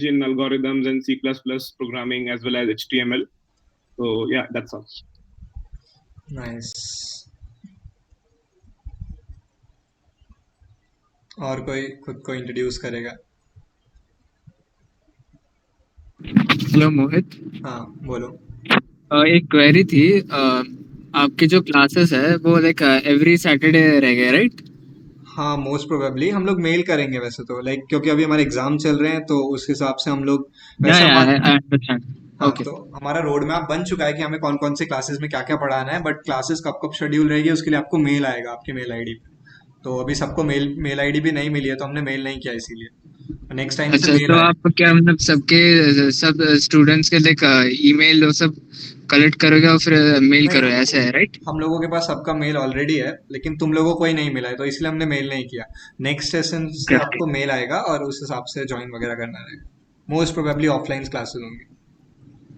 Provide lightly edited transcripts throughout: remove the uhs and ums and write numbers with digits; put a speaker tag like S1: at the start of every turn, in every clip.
S1: in algorithms and C++ programming as well as HTML. So yeah, that's all.
S2: Nice. और कोई खुद को introduce करेगा?
S3: हेलो मोहित।
S2: हाँ, बोलो।
S3: एक क्वेरी थी। आपके जो क्लासेस है वो लाइक एवरी सैटरडे रहेगा, राइट?
S2: हाँ, मोस्ट प्रोबेबली हम लोग मेल करेंगे वैसे तो, लाइक क्योंकि अभी हमारे एग्जाम चल रहे हैं तो उस हिसाब से हम लोग
S3: या
S2: वैसे
S3: या
S2: हमारा।
S3: I understand.
S2: हाँ,
S3: ओके।
S2: तो हमारा रोड मैप बन चुका है कि हमें कौन कौन से क्लासेस में क्या क्या पढ़ाना है, बट क्लासेस कब कब शेड्यूल रहेगी उसके लिए आपको मेल आएगा आपके मेल आईडी पे। तो अभी सबको मेल मेल आईडी भी नहीं मिली है तो हमने मेल नहीं किया, इसीलिए नेक्स्ट टाइम से
S3: अच्छा,
S2: मेल
S3: तो
S2: आएगा।
S3: आप क्या मतलब सबके सब स्टूडेंट्स के लाइक ईमेल वो सब कलेक्ट करोगे और फिर मेल
S2: नहीं,
S3: करो, ऐसे है राइट?
S2: हम लोगों के पास सबका मेल ऑलरेडी है, लेकिन तुम लोगों को ही नहीं मिला है तो इसलिए हमने मेल नहीं किया। नेक्स्ट सेशन से
S3: ओके ओके।
S2: आपको मेल आएगा और उस हिसाब से ज्वाइन वगैरह करना रहेगा। मोस्ट प्रोबेबली ऑफलाइन क्लासेस होंगी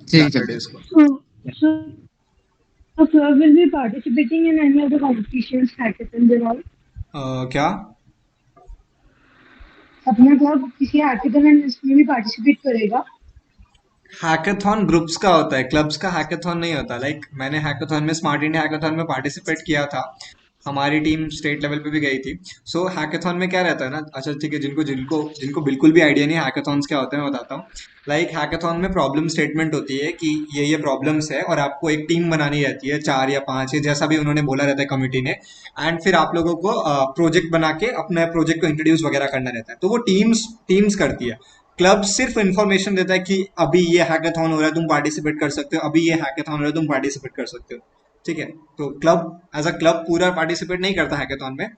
S3: ठीक है।
S2: सैटरडेज को।
S4: So club will be participating in any of the competitions, hackathons and all.
S2: क्या?
S4: अपना क्लब किसी हैकेथन एंड इसमें भी पार्टिसिपेट करेगा?
S2: हैकाथॉन ग्रुप्स का होता है, क्लब्स का हैकाथॉन नहीं होता। लाइक मैंने हैकाथॉन में, स्मार्ट इंडिया हैकाथॉन में पार्टिसिपेट किया था। हमारी टीम स्टेट लेवल पे भी गई थी। सो हैकाथॉन में क्या रहता है ना, अच्छा ठीक है, जिनको जिनको जिनको बिल्कुल भी आइडिया नहीं हैकाथॉन्स क्या होते हैं मैं बताता हूँ। लाइक हैकाथॉन में प्रॉब्लम स्टेटमेंट होती है कि ये प्रॉब्लम्स है और आपको एक टीम बनानी रहती है, 4 या 5 या जैसा भी उन्होंने बोला रहता है कमिटी ने। एंड फिर आप लोगों को प्रोजेक्ट बना के अपने प्रोजेक्ट को इंट्रोड्यूस वगैरह करना रहता है, तो वो टीम्स टीम्स करती है। क्लब सिर्फ इन्फॉर्मेशन देता है कि अभी ये हैकाथॉन हो रहा है, तुम पार्टिसिपेट कर सकते हो, अभी ये हैकाथॉन हो रहा है, तुम पार्टिसिपेट कर सकते हो। ठीक है। तो क्लब एज अ क्लब पूरा पार्टिसिपेट नहीं करता हैकाथॉन में।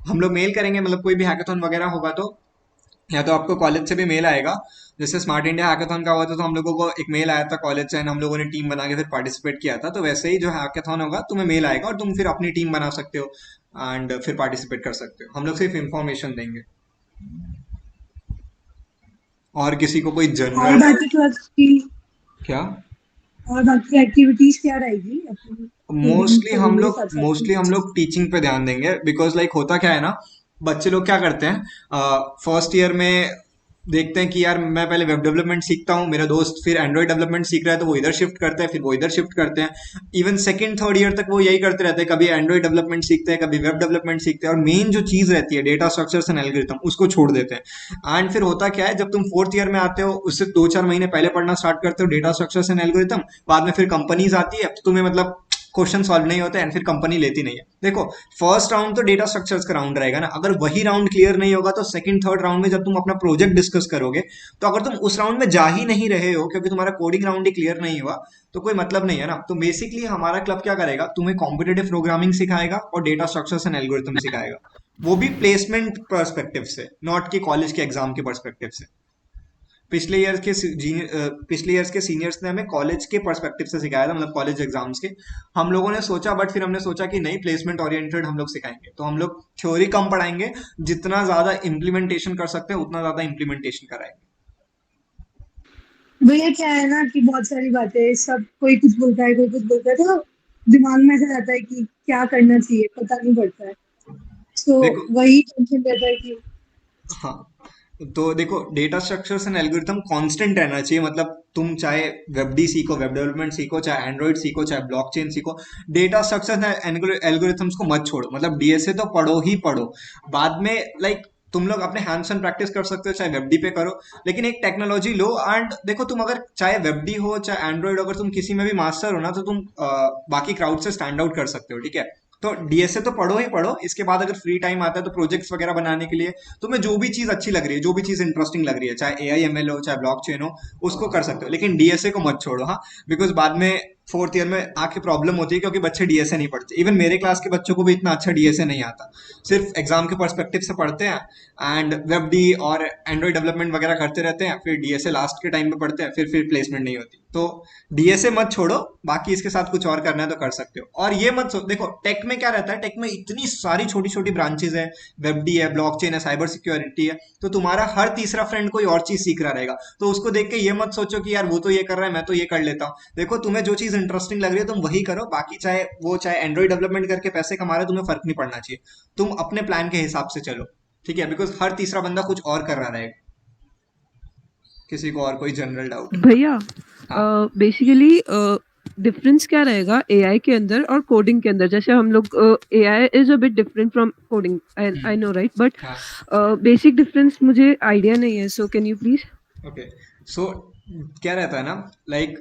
S2: हम लोग मेल करेंगे, मतलब कोई भी हैकाथॉन वगैरह होगा तो या तो आपको कॉलेज से भी मेल आएगा। जैसे स्मार्ट इंडिया हैकाथॉन का हुआ था तो हम लोगों को एक मेल आया था कॉलेज से, हम लोगों ने टीम बना के फिर पार्टिसिपेट किया था। तो वैसे ही जो हैकाथॉन होगा तुम्हें मेल आएगा और तुम फिर अपनी टीम बना सकते हो एंड फिर पार्टिसिपेट कर सकते हो। हम लोग सिर्फ इन्फॉर्मेशन देंगे। और किसी को कोई
S4: और
S2: जनरल
S4: बाकी
S2: डाउट?
S4: क्लब्स की
S2: क्या?
S4: और बाकी एक्टिविटीज क्या रहेगी अपनी फील्डिंग
S2: मोस्टली हम
S4: करने के
S2: लोग
S4: साथ साथ
S2: मोस्टली हम लोग टीचिंग पे ध्यान देंगे, बिकॉज लाइक होता क्या है ना, बच्चे लोग क्या करते हैं फर्स्ट ईयर में देखते हैं कि यार मैं पहले वेब डेवलपमेंट सीखता हूँ, मेरा दोस्त फिर एंड्रॉइड डेवलपमेंट सीख रहा है तो वो इधर शिफ्ट करते हैं, फिर वो इधर शिफ्ट करते हैं। इवन सेकंड थर्ड ईयर तक वो यही करते रहते हैं, कभी एंड्रॉइड डेवलपमेंट सीखते हैं, कभी वेब डेवलपमेंट सीखते हैं, और मेन जो चीज रहती है डेटा स्ट्रक्चर्स एंड एल्गोरिथम उसको छोड़ देते हैं। एंड फिर होता क्या है, जब तुम फोर्थ ईयर में आते हो उससे 2-4 महीने पहले पढ़ना स्टार्ट करते हो डेटा स्ट्रक्चर्स एंड एल्गोरिथम। बाद में फिर कंपनीज आती है तो तुम्हें मतलब क्वेश्चन सॉल्व नहीं होते एंड फिर कंपनी लेती नहीं है। देखो, फर्स्ट राउंड तो डेटा स्ट्रक्चर्स का राउंड रहेगा ना, अगर वही राउंड क्लियर नहीं होगा तो सेकंड थर्ड राउंड में जब तुम अपना प्रोजेक्ट डिस्कस करोगे, तो अगर तुम उस राउंड में जा ही नहीं रहे हो क्योंकि तुम्हारा कोडिंग राउंड ही क्लियर नहीं हुआ, तो कोई मतलब नहीं है ना। तो बेसिकली हमारा क्लब क्या करेगा, तुम्हें कॉम्पिटेटिव प्रोग्रामिंग सिखाएगा और डेटा स्ट्रक्चर्स एंड एल्गोरिथम सिखाएगा। वो भी प्लेसमेंट पर्सपेक्टिव से, नॉट कि कॉलेज के एग्जाम के पर्सपेक्टिव से। पिछले ईयर्स के सीनियर्स ने हमें कॉलेज के पर्सपेक्टिव से सिखाया था, मतलब कॉलेज एग्जाम्स के। हम लोगों ने सोचा, बट फिर हमने सोचा कि नहीं, प्लेसमेंट ओरिएंटेड हम लोग सिखाएंगे, तो हम लोग थ्योरी कम पढ़ाएंगे, जितना ज्यादा इम्प्लीमेंटेशन कर सकते हैं उतना ज्यादा इम्प्लीमेंटेशन कराएंगे।
S4: भैया क्या है ना कि बहुत सारी बातें सब कोई कुछ बोलता है कोई कुछ बोलता है तो दिमाग में ऐसा रहता है कि क्या करना चाहिए पता नहीं पड़ता है। तो
S2: देखो,
S4: वही टेंशन रहता है कि
S2: हाँ, तो देखो, data structures and algorithm constant रहना चाहिए। मतलब तुम चाहे वेब डी सीखो, वेब डेवलपमेंट सीखो, चाहे एंड्रॉइड सीखो, चाहे ब्लॉकचेन सीखो, डेटा स्ट्रक्चर्स एंड एल्गोरिथम्स को मत छोड़ो। मतलब डीएसए तो पढ़ो ही पढ़ो। बाद में लाइक तुम लोग अपने हैंड्स ऑन प्रैक्टिस कर सकते हो, चाहे वेब डी पे करो, लेकिन एक टेक्नोलॉजी लो। एंड देखो, तुम अगर चाहे वेब डी हो चाहे एंड्रॉइड, अगर तुम किसी में भी मास्टर हो ना, तो तुम बाकी क्राउड से स्टैंड आउट कर सकते हो। ठीक है। तो डीएसए तो पढ़ो ही पढ़ो, इसके बाद अगर फ्री टाइम आता है तो प्रोजेक्ट्स वगैरह बनाने के लिए तुम्हें जो भी चीज अच्छी लग रही है, जो भी चीज इंटरेस्टिंग लग रही है, चाहे एआई एमएल हो चाहे ब्लॉकचेन हो, उसको कर सकते हो, लेकिन डीएसए को मत छोड़ो। हाँ, बिकॉज बाद में फोर्थ ईयर में आके प्रॉब्लम होती है क्योंकि बच्चे डीएसए नहीं पढ़ते। इवन मेरे क्लास के बच्चों को भी इतना अच्छा डीएसए नहीं आता, सिर्फ एग्जाम के पर्सपेक्टिव से पढ़ते हैं एंड वेब डी और एंड्रॉइड डेवलपमेंट वगैरह करते रहते हैं, फिर डीएसए लास्ट के टाइम पे पढ़ते हैं, फिर प्लेसमेंट नहीं होती। तो डीएसए मत छोड़ो, बाकी इसके साथ कुछ और करना है तो कर सकते हो। और ये मत देखो, टेक में क्या रहता है, टेक में इतनी सारी छोटी छोटी ब्रांचेज है, वेब डी है, ब्लॉकचेन है, साइबर सिक्योरिटी है, तो तुम्हारा हर तीसरा फ्रेंड कोई और चीज सीख रहा रहेगा, तो उसको देख के ये मत सोचो कि यार वो तो ये कर रहा है मैं तो ये कर लेता हूँ। देखो, तुम्हें जो चीज इंटरेस्टिंग लग रही है तुम वही करो, बाकी चाहे एंड्रॉइड डेवलपमेंट करके पैसे कमा रहे हो, तुम्हें फर्क नहीं पड़ना चाहिए। तुम अपने प्लान के हिसाब से चलो। ठीक है, बिकॉज हर तीसरा बंदा कुछ और कर रहा रहेगा। किसी को और कोई जनरल डाउट?
S5: भैया
S2: हाँ
S5: बेसिकली डिफरेंस क्या रहेगा एआई के अंदर और कोडिंग के अंदर? जैसे हम लोग AI is a bit different from coding, I know right, but
S2: हाँ
S5: बेसिक डिफरेंस मुझे आइडिया नहीं है, so can you please?
S2: Okay. So क्या रहता है ना, लाइक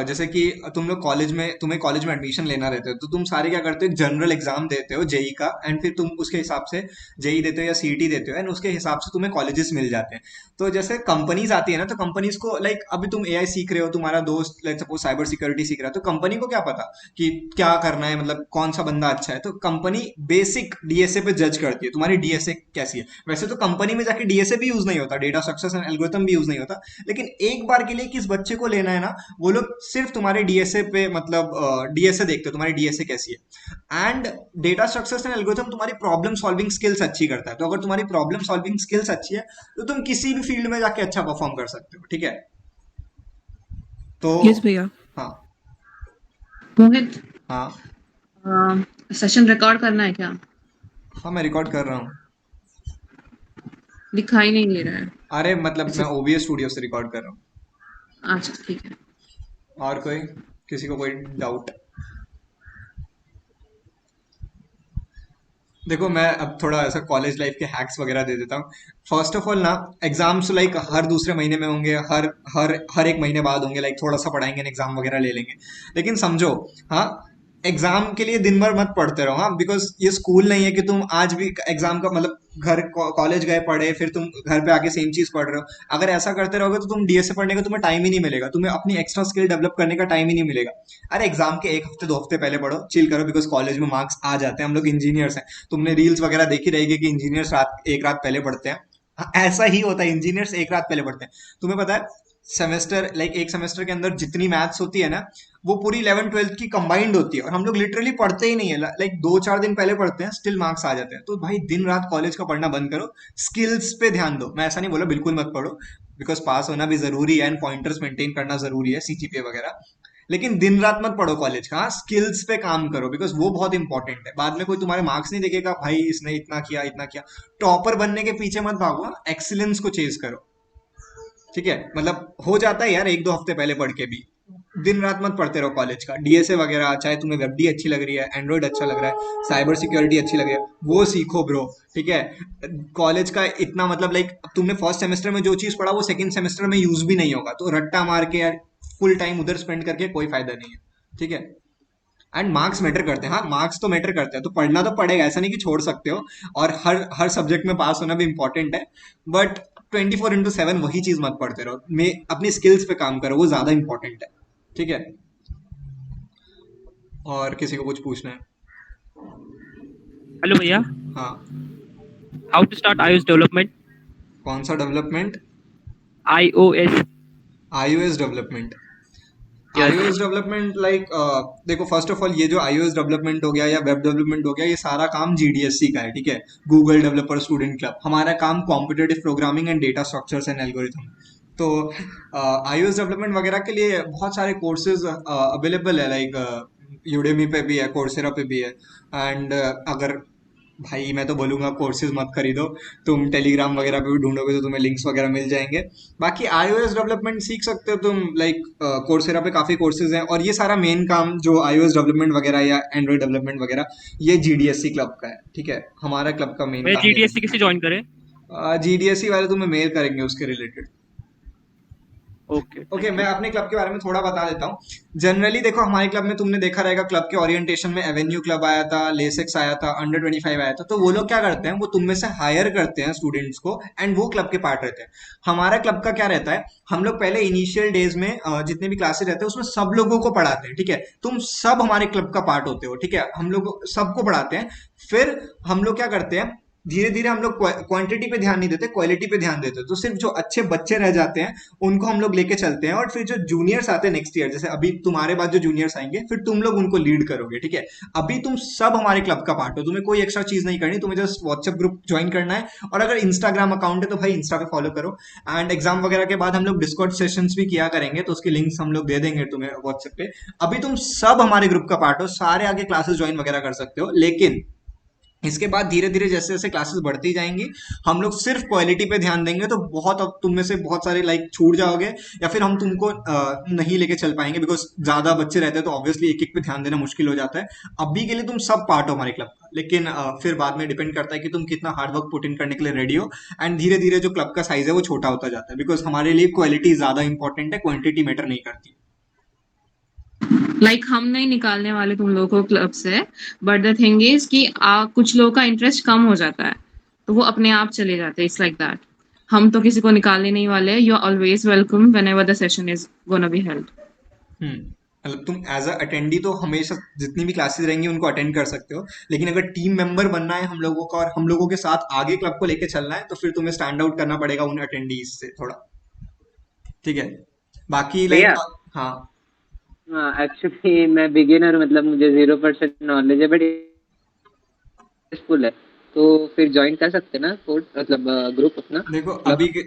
S2: जैसे कि तुम्हें कॉलेज में एडमिशन लेना रहता है, तो तुम सारे क्या करते हो, जनरल एग्जाम देते हो जेई का, एंड फिर तुम उसके हिसाब से जेई देते हो या सीईटी देते हो, एंड उसके हिसाब से तुम्हें कॉलेजेस मिल जाते हैं। तो जैसे कंपनीज आती है ना, तो कंपनीज को लाइक अभी तुम एआई सीख रहे हो, तुम्हारा दोस्त लाइक सपोज साइबर सिक्योरिटी सीख रहा है, तो कंपनी को क्या पता कि क्या करना है, मतलब कौन सा बंदा अच्छा है। तो कंपनी बेसिक डीएसए पे जज करती है तुम्हारी डीएसए कैसी है। वैसे तो कंपनी में जाके डीएसए भी यूज नहीं होता, डेटा स्ट्रक्चर्स एंड एल्गोरिथम भी यूज नहीं होता, लेकिन एक बार के लिए किस बच्चे को लेना है ना, वो लोग सिर्फ तुम्हारे डीएसए पे मतलब डीएसए देखते हो, तुम्हारी डीएसए कैसी है। And data structures and algorithm तुम्हारी प्रॉब्लम सॉल्विंग स्किल्स अच्छी करता है। तो अगर तुम्हारी प्रॉब्लम सॉल्विंग स्किल्स अच्छी है, तो तुम किसी भी फील्ड में जाके अच्छा परफॉर्म कर सकते हो, ठीक है। तो
S5: यस भैया।
S2: हाँ
S6: मोहित,
S2: हाँ
S6: सेशन रिकॉर्ड करना है क्या?
S2: हाँ, मैं रिकॉर्ड कर रहा हूँ।
S6: दिखाई नहीं दे रहा है।
S2: अरे मतलब
S6: अच्छा
S2: मैं ओबीएस स्टूडियो से रिकॉर्ड कर रहा हूँ।
S6: अच्छा, ठीक है।
S2: और कोई, किसी को कोई डाउट? देखो मैं अब थोड़ा ऐसा कॉलेज लाइफ के हैक्स वगैरह दे देता हूँ। फर्स्ट ऑफ ऑल ना, एग्जाम्स लाइक हर दूसरे महीने में होंगे, हर एक महीने बाद होंगे, लाइक थोड़ा सा पढ़ाएंगे एग्जाम वगैरह ले लेंगे। लेकिन समझो, हाँ, एग्जाम के लिए दिन भर मत पढ़ते रहो, हाँ, बिकॉज ये स्कूल नहीं है कि तुम आज भी एग्जाम का मतलब घर कॉलेज गए पढ़े, फिर तुम घर पे आके सेम चीज पढ़ रहे हो। अगर ऐसा करते रहोगे तो तुम डीएसए पढ़ने का तुम्हें टाइम ही नहीं मिलेगा, तुम्हें अपनी एक्स्ट्रा स्किल डेवलप करने का टाइम ही नहीं मिलेगा। अरे एग्जाम के एक हफ्ते 2 हफ्ते पहले पढ़ो, चिल करो, बिकॉज कॉलेज में मार्क्स आ जाते हैं। हम लोग इंजीनियर्स हैं, तुमने रील्स वगैरह देखी रहेगी कि इंजीनियर्स एक रात पहले पढ़ते हैं। हाँ, ऐसा ही होता है, इंजीनियर्स एक रात पहले पढ़ते हैं। तुम्हें पता है, सेमेस्टर लाइक एक सेमेस्टर के अंदर जितनी मैथ्स होती है ना, वो पूरी 11th 12th की कंबाइंड होती है, और हम लोग लिटरली पढ़ते ही नहीं है, लाइक 2 4 दिन पहले पढ़ते हैं, स्टिल मार्क्स आ जाते हैं। तो भाई दिन रात कॉलेज का पढ़ना बंद करो, स्किल्स पे ध्यान दो। मैं ऐसा नहीं बोला बिल्कुल मत पढ़ो, बिकॉज पास होना भी जरूरी है एंड पॉइंटर्स मेंटेन करना जरूरी है, सीजीपीए वगैरह। लेकिन दिन रात मत पढ़ो कॉलेज का, स्किल्स पे काम करो, बिकॉज वो बहुत इंपॉर्टेंट है। बाद में कोई तुम्हारे मार्क्स नहीं देखेगा, भाई इसने इतना किया इतना किया। टॉपर बनने के पीछे मत भागो, एक्सीलेंस को चेज करो, ठीक है। मतलब हो जाता है यार 1 2 हफ्ते पहले पढ़ के भी। दिन रात मत पढ़ते रहो कॉलेज का, डीएसए वगैरह, चाहे तुम्हें वेबडी अच्छी लग रही है, एंड्रॉइड अच्छा लग रहा है, साइबर सिक्योरिटी अच्छी लग रही है, वो सीखो ब्रो, ठीक है। कॉलेज का इतना मतलब लाइक तुमने फर्स्ट सेमेस्टर में जो चीज पढ़ा वो सेकंड सेमेस्टर में यूज भी नहीं होगा, तो रट्टा मार के यार फुल टाइम उधर स्पेंड करके कोई फायदा नहीं है, ठीक है। एंड मार्क्स मैटर करते हैं, हाँ, मार्क्स तो मैटर करते हैं, तो पढ़ना तो पड़ेगा, ऐसा नहीं कि छोड़ सकते हो। और हर हर सब्जेक्ट में पास होना भी इंपॉर्टेंट है, बट 24/7 वही चीज मत पढ़ते रहो, मैं अपनी स्किल्स पे काम करो, वो ज्यादा इंपॉर्टेंट है, ठीक है। और किसी को कुछ पूछना है?
S7: हेलो भैया,
S2: हाँ,
S7: how to start iOS development?
S2: कौन सा development?
S7: iOS।
S2: iOS development.
S7: Yes.
S2: iOS development like देखो, फर्स्ट ऑफ ऑल ये जो iOS डेवलपमेंट हो गया या वेब डेवलपमेंट हो गया, ये सारा काम जीडीएससी का है, ठीक है, गूगल डेवलपर स्टूडेंट क्लब। हमारा काम competitive programming and data structures and algorithm. तो iOS डेवलपमेंट वगैरह के लिए बहुत सारे कोर्सेज अवेलेबल है, लाइक यूडेमी पे भी है, कोर्सेरा पे भी है। एंड अगर भाई मैं तो बोलूंगा कोर्सेज मत खरीदो, तुम टेलीग्राम वगैरह पे भी ढूंढोगे तो तुम्हें लिंक्स वगैरह मिल जाएंगे। बाकी iOS डेवलपमेंट सीख सकते हो तुम, लाइक कोर्सेरा पे काफ़ी कोर्सेज हैं, और ये सारा मेन काम जो iOS डेवलपमेंट वगैरह या एंड्रॉइड डेवलपमेंट वगैरह, ये जीडीएससी क्लब का है, ठीक है। हमारा क्लब का मेन
S7: भैया
S2: काम ये
S7: GDSC किसे ज्वाइन करें?
S2: जीडीएससी वाले तुम्हें मेल करेंगे उसके रिलेटेड।
S7: ओके,
S2: ओके, मैं अपने क्लब के बारे में थोड़ा बता देता हूँ। जनरली देखो, हमारे क्लब में तुमने देखा रहेगा, क्लब के ओरिएंटेशन में एवेन्यू क्लब आया था, लेसेक्स आया था, अंडर 25 आया था। तो वो लोग क्या करते हैं, वो तुम में से हायर करते हैं स्टूडेंट्स को, एंड वो क्लब के पार्ट रहते हैं। हमारा क्लब का क्या रहता है, हम लोग पहले इनिशियल डेज में जितने भी क्लासेस रहते हैं उसमें सब लोगों को पढ़ाते हैं, ठीक है। तुम सब हमारे क्लब का पार्ट होते हो, ठीक है, हम लोग सबको पढ़ाते हैं। फिर हम लोग क्या करते हैं, धीरे धीरे हम लोग क्वांटिटी पे ध्यान नहीं देते, क्वालिटी पे ध्यान देते, तो सिर्फ जो अच्छे बच्चे रह जाते हैं उनको हम लोग लेके चलते हैं। और फिर जो जूनियर्स आते हैं नेक्स्ट ईयर, जैसे अभी तुम्हारे बाद जो जूनियर्स आएंगे, फिर तुम लोग उनको लीड करोगे, ठीक है। अभी तुम सब हमारे क्लब का पार्ट हो, तुम्हें कोई एक्स्ट्रा चीज नहीं करनी, तुम्हें जस्ट व्हाट्सएप ग्रुप ज्वाइन करना है, और अगर इंस्टाग्राम अकाउंट है तो भाई इंस्टा पे फॉलो करो। एंड एग्जाम वगैरह के बाद हम लोग डिस्कॉर्ड सेशंस भी किया करेंगे, तो उसके लिंक्स हम लोग दे देंगे तुम्हें व्हाट्सएप पे। अभी तुम सब हमारे ग्रुप का पार्ट हो, सारे आगे क्लासेस ज्वाइन वगैरह कर सकते हो, लेकिन इसके बाद धीरे धीरे जैसे जैसे क्लासेस बढ़ती जाएंगी हम लोग सिर्फ क्वालिटी पे ध्यान देंगे, तो बहुत अब तुम में से बहुत सारे लाइक छूट जाओगे, या फिर हम तुमको नहीं लेके चल पाएंगे बिकॉज ज्यादा बच्चे रहते हैं तो ऑब्वियसली एक एक पे ध्यान देना मुश्किल हो जाता है। अभी के लिए तुम सब पार्ट हो हमारे क्लब का, लेकिन फिर बाद में डिपेंड करता है कि तुम कितना हार्ड वर्क पुट इन करने के लिए रेडी हो। एंड धीरे धीरे जो क्लब का साइज है वो छोटा होता जाता है, बिकॉज हमारे लिए क्वालिटी ज्यादा इंपॉर्टेंट है, क्वांटिटी मैटर नहीं करती।
S6: लाइक हम नहीं निकालने वाले तुम लोगों को क्लब से, बट द थिंग इज कि कुछ लोगों का इंटरेस्ट कम हो जाता है तो वो अपने आप चले जाते हैं। It's like that. हम तो किसी को निकालने नहीं वाले। You are always welcome whenever the session is gonna be held.
S2: मतलब तुम एज अ अटेंडी तो हमेशा जितनी भी क्लासेस रहेंगी उनको अटेंड कर सकते हो, लेकिन अगर टीम मेंबर बनना है हम लोगों का और हम लोगों के साथ आगे क्लब को लेके चलना है तो फिर तुम्हें स्टैंड आउट करना पड़ेगा उन अटेंडीज से थोड़ा, ठीक है। बाकी
S3: भैया।
S2: लाइक हाँ
S3: एक्चुअली मैं बिगिनर, मतलब मुझे 0% नॉलेज है, बट स्कूल है, तो फिर ज्वाइन कर सकते ना कोड, मतलब ग्रुप अपना।
S2: देखो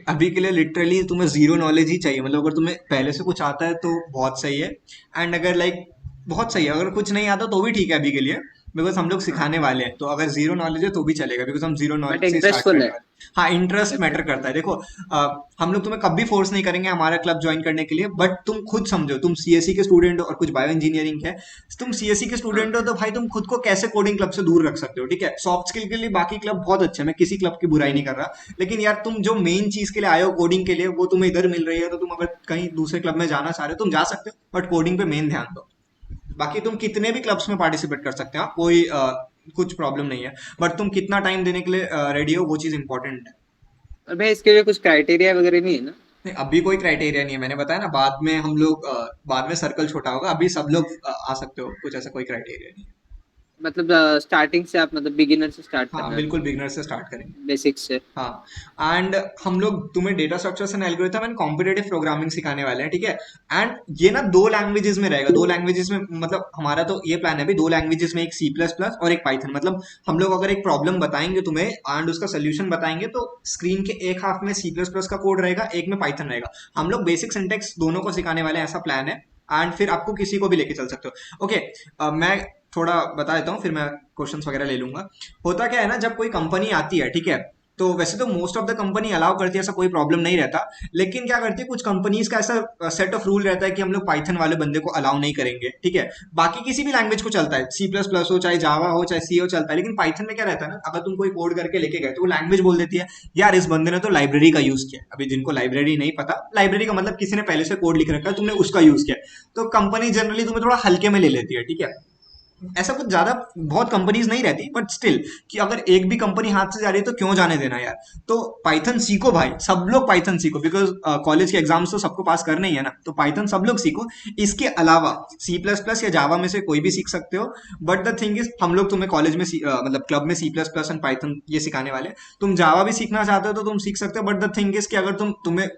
S2: अभी के लिए लिटरली तुम्हें जीरो नॉलेज ही चाहिए। मतलब अगर तुम्हें पहले से कुछ आता है तो बहुत सही है, एंड अगर लाइक बहुत सही है, अगर कुछ नहीं आता तो भी ठीक है अभी के लिए, बिकॉज हम लोग सिखाने वाले हैं। तो अगर जीरो नॉलेज है तो भी चलेगा, बिकॉज हम जीरो
S3: बट
S2: नॉलेज से स्टार्ट
S3: इंटरेस्टफुल
S2: करने
S3: है।
S2: वाले हैं। हाँ इंटरेस्ट मैटर करता है। देखो हम लोग तुम्हें कभी फोर्स नहीं करेंगे हमारा क्लब ज्वाइन करने के लिए, बट तुम खुद समझो, तुम सीएससी के स्टूडेंट हो और कुछ बायो इंजीनियरिंग है, तुम सीएससी के स्टूडेंट हो तो भाई तुम खुद को कैसे कोडिंग क्लब से दूर रख सकते हो, ठीक है। सॉफ्ट स्किल के लिए बाकी क्लब बहुत अच्छे हैं, मैं किसी क्लब की बुराई नहीं कर रहा, लेकिन यार तुम जो मेन चीज के लिए आए हो कोडिंग के लिए वो तुम्हें इधर मिल रही है, तो तुम अगर कहीं दूसरे क्लब में जाना चाह रहे हो तुम जा सकते हो, बट कोडिंग पे मेन ध्यान दो। बाकी तुम कितने भी क्लब्स में पार्टिसिपेट कर सकते हो, कोई कुछ प्रॉब्लम नहीं है, बट तुम कितना टाइम देने के लिए रेडी हो वो चीज इंपॉर्टेंट है।
S3: और भाई इसके लिए कुछ क्राइटेरिया वगैरह नहीं है ना?
S2: नहीं अभी कोई क्राइटेरिया नहीं है, मैंने बताया ना बाद में हम लोग बाद में सर्कल छोटा होगा, अभी सब लोग आ सकते हो, कुछ ऐसा कोई क्राइटेरिया नहीं है।
S3: मतलब स्टार्टिंग से आप, मतलब बिगिनर से स्टार्ट
S2: हाँ
S3: करना है,
S2: बिल्कुल बिगनर से स्टार्ट करेंगे।
S3: बेसिक्स से।
S2: हाँ एंड हम लोग तुम्हें data structures and algorithm and competitive programming सिखाने वाले हैं, ठीक है। एंड ये ना 2 लैंग्वेजेस में रहेगा, 2 लैंग्वेजेस में, मतलब हमारा तो ये प्लान है अभी 2 लैंग्वेजेस में, एक C++ और एक पाइथन। मतलब हम लोग अगर एक प्रॉब्लम बताएंगे तुम्हें एंड उसका सोल्यूशन बताएंगे तो स्क्रीन के एक हाफ में C++ का कोड रहेगा, एक में पाइथन रहेगा। हम लोग बेसिक सिंटेक्स दोनों को सिखाने वाले हैं, ऐसा प्लान है। एंड फिर आपको किसी को भी लेके चल सकते हो। ओके मैं थोड़ा बता देता हूँ फिर मैं क्वेश्चंस वगैरह ले लूंगा। होता क्या है ना, जब कोई कंपनी आती है, ठीक है, तो वैसे तो most of the company allow करती है, ऐसा कोई प्रॉब्लम नहीं रहता, लेकिन क्या करती है कुछ कंपनीज का ऐसा सेट ऑफ रूल रहता है कि हम लोग पाइथन वाले बंदे को अलाउ नहीं करेंगे, ठीक है। बाकी किसी भी लैंग्वेज को चलता है, C++ हो चाहे जावा हो चाहे सी हो चलता है, लेकिन पाइथन में क्या रहता है ना, अगर तुम कोई कोड करके लेके गए तो वो लैंग्वेज बोल देती है यार इस बंदे ने तो लाइब्रेरी का यूज किया। अभी जिनको लाइब्रेरी नहीं पता, लाइब्रेरी का मतलब किसी ने पहले से कोड लिख रखा है, तुमने उसका यूज किया, तो कंपनी जनरली तुम्हें थोड़ा हल्के में ले लेती है, ठीक है। ऐसा कुछ ज्यादा बहुत कंपनीज नहीं रहती, बट स्टिल कि अगर एक भी कंपनी हाथ से जा रही है तो क्यों जाने देना यार। तो पाइथन सीखो भाई, सब लोग पाइथन सीखो, बिकॉज कॉलेज के एग्जाम्स तो सबको पास करने ही है ना, तो पाइथन सब लोग सीखो। इसके अलावा C++ या जावा में से कोई भी सीख सकते हो, बट द थिंग इज हम लोग तुम्हें कॉलेज में मतलब क्लब में C++ एंड पाइथन ये सिखाने वाले हैं। तुम जावा भी सीखना चाहते हो तो तुम सीख सकते हो, बट द थिंग इज कि अगर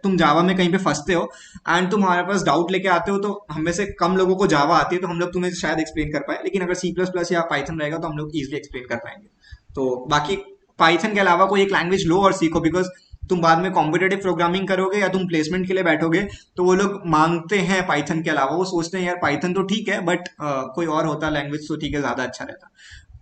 S2: तुम जावा में कहीं पे फंसते हो एंड तुम हमारे पास डाउट लेके आते हो, तो हम में से कम लोगों को जावा आती है, तो हम लोग तुम्हें शायद एक्सप्लेन कर पाए, लेकिन अगर C++ या पाइथन रहेगा तो हम लोग इजिली एक्सप्लेन कर पाएंगे। तो बाकी पाइथन के अलावा कोई एक लैंग्वेज लो और सीखो, बिकॉज तुम बाद में कॉम्पिटेटिव प्रोग्रामिंग करोगे या तुम प्लेसमेंट के लिए बैठोगे तो वो लोग मांगते हैं पाइथन के अलावा, वो सोचते हैं यार पाइथन तो ठीक है बट कोई और होता लैंग्वेज तो ठीक है, ज्यादा अच्छा रहता।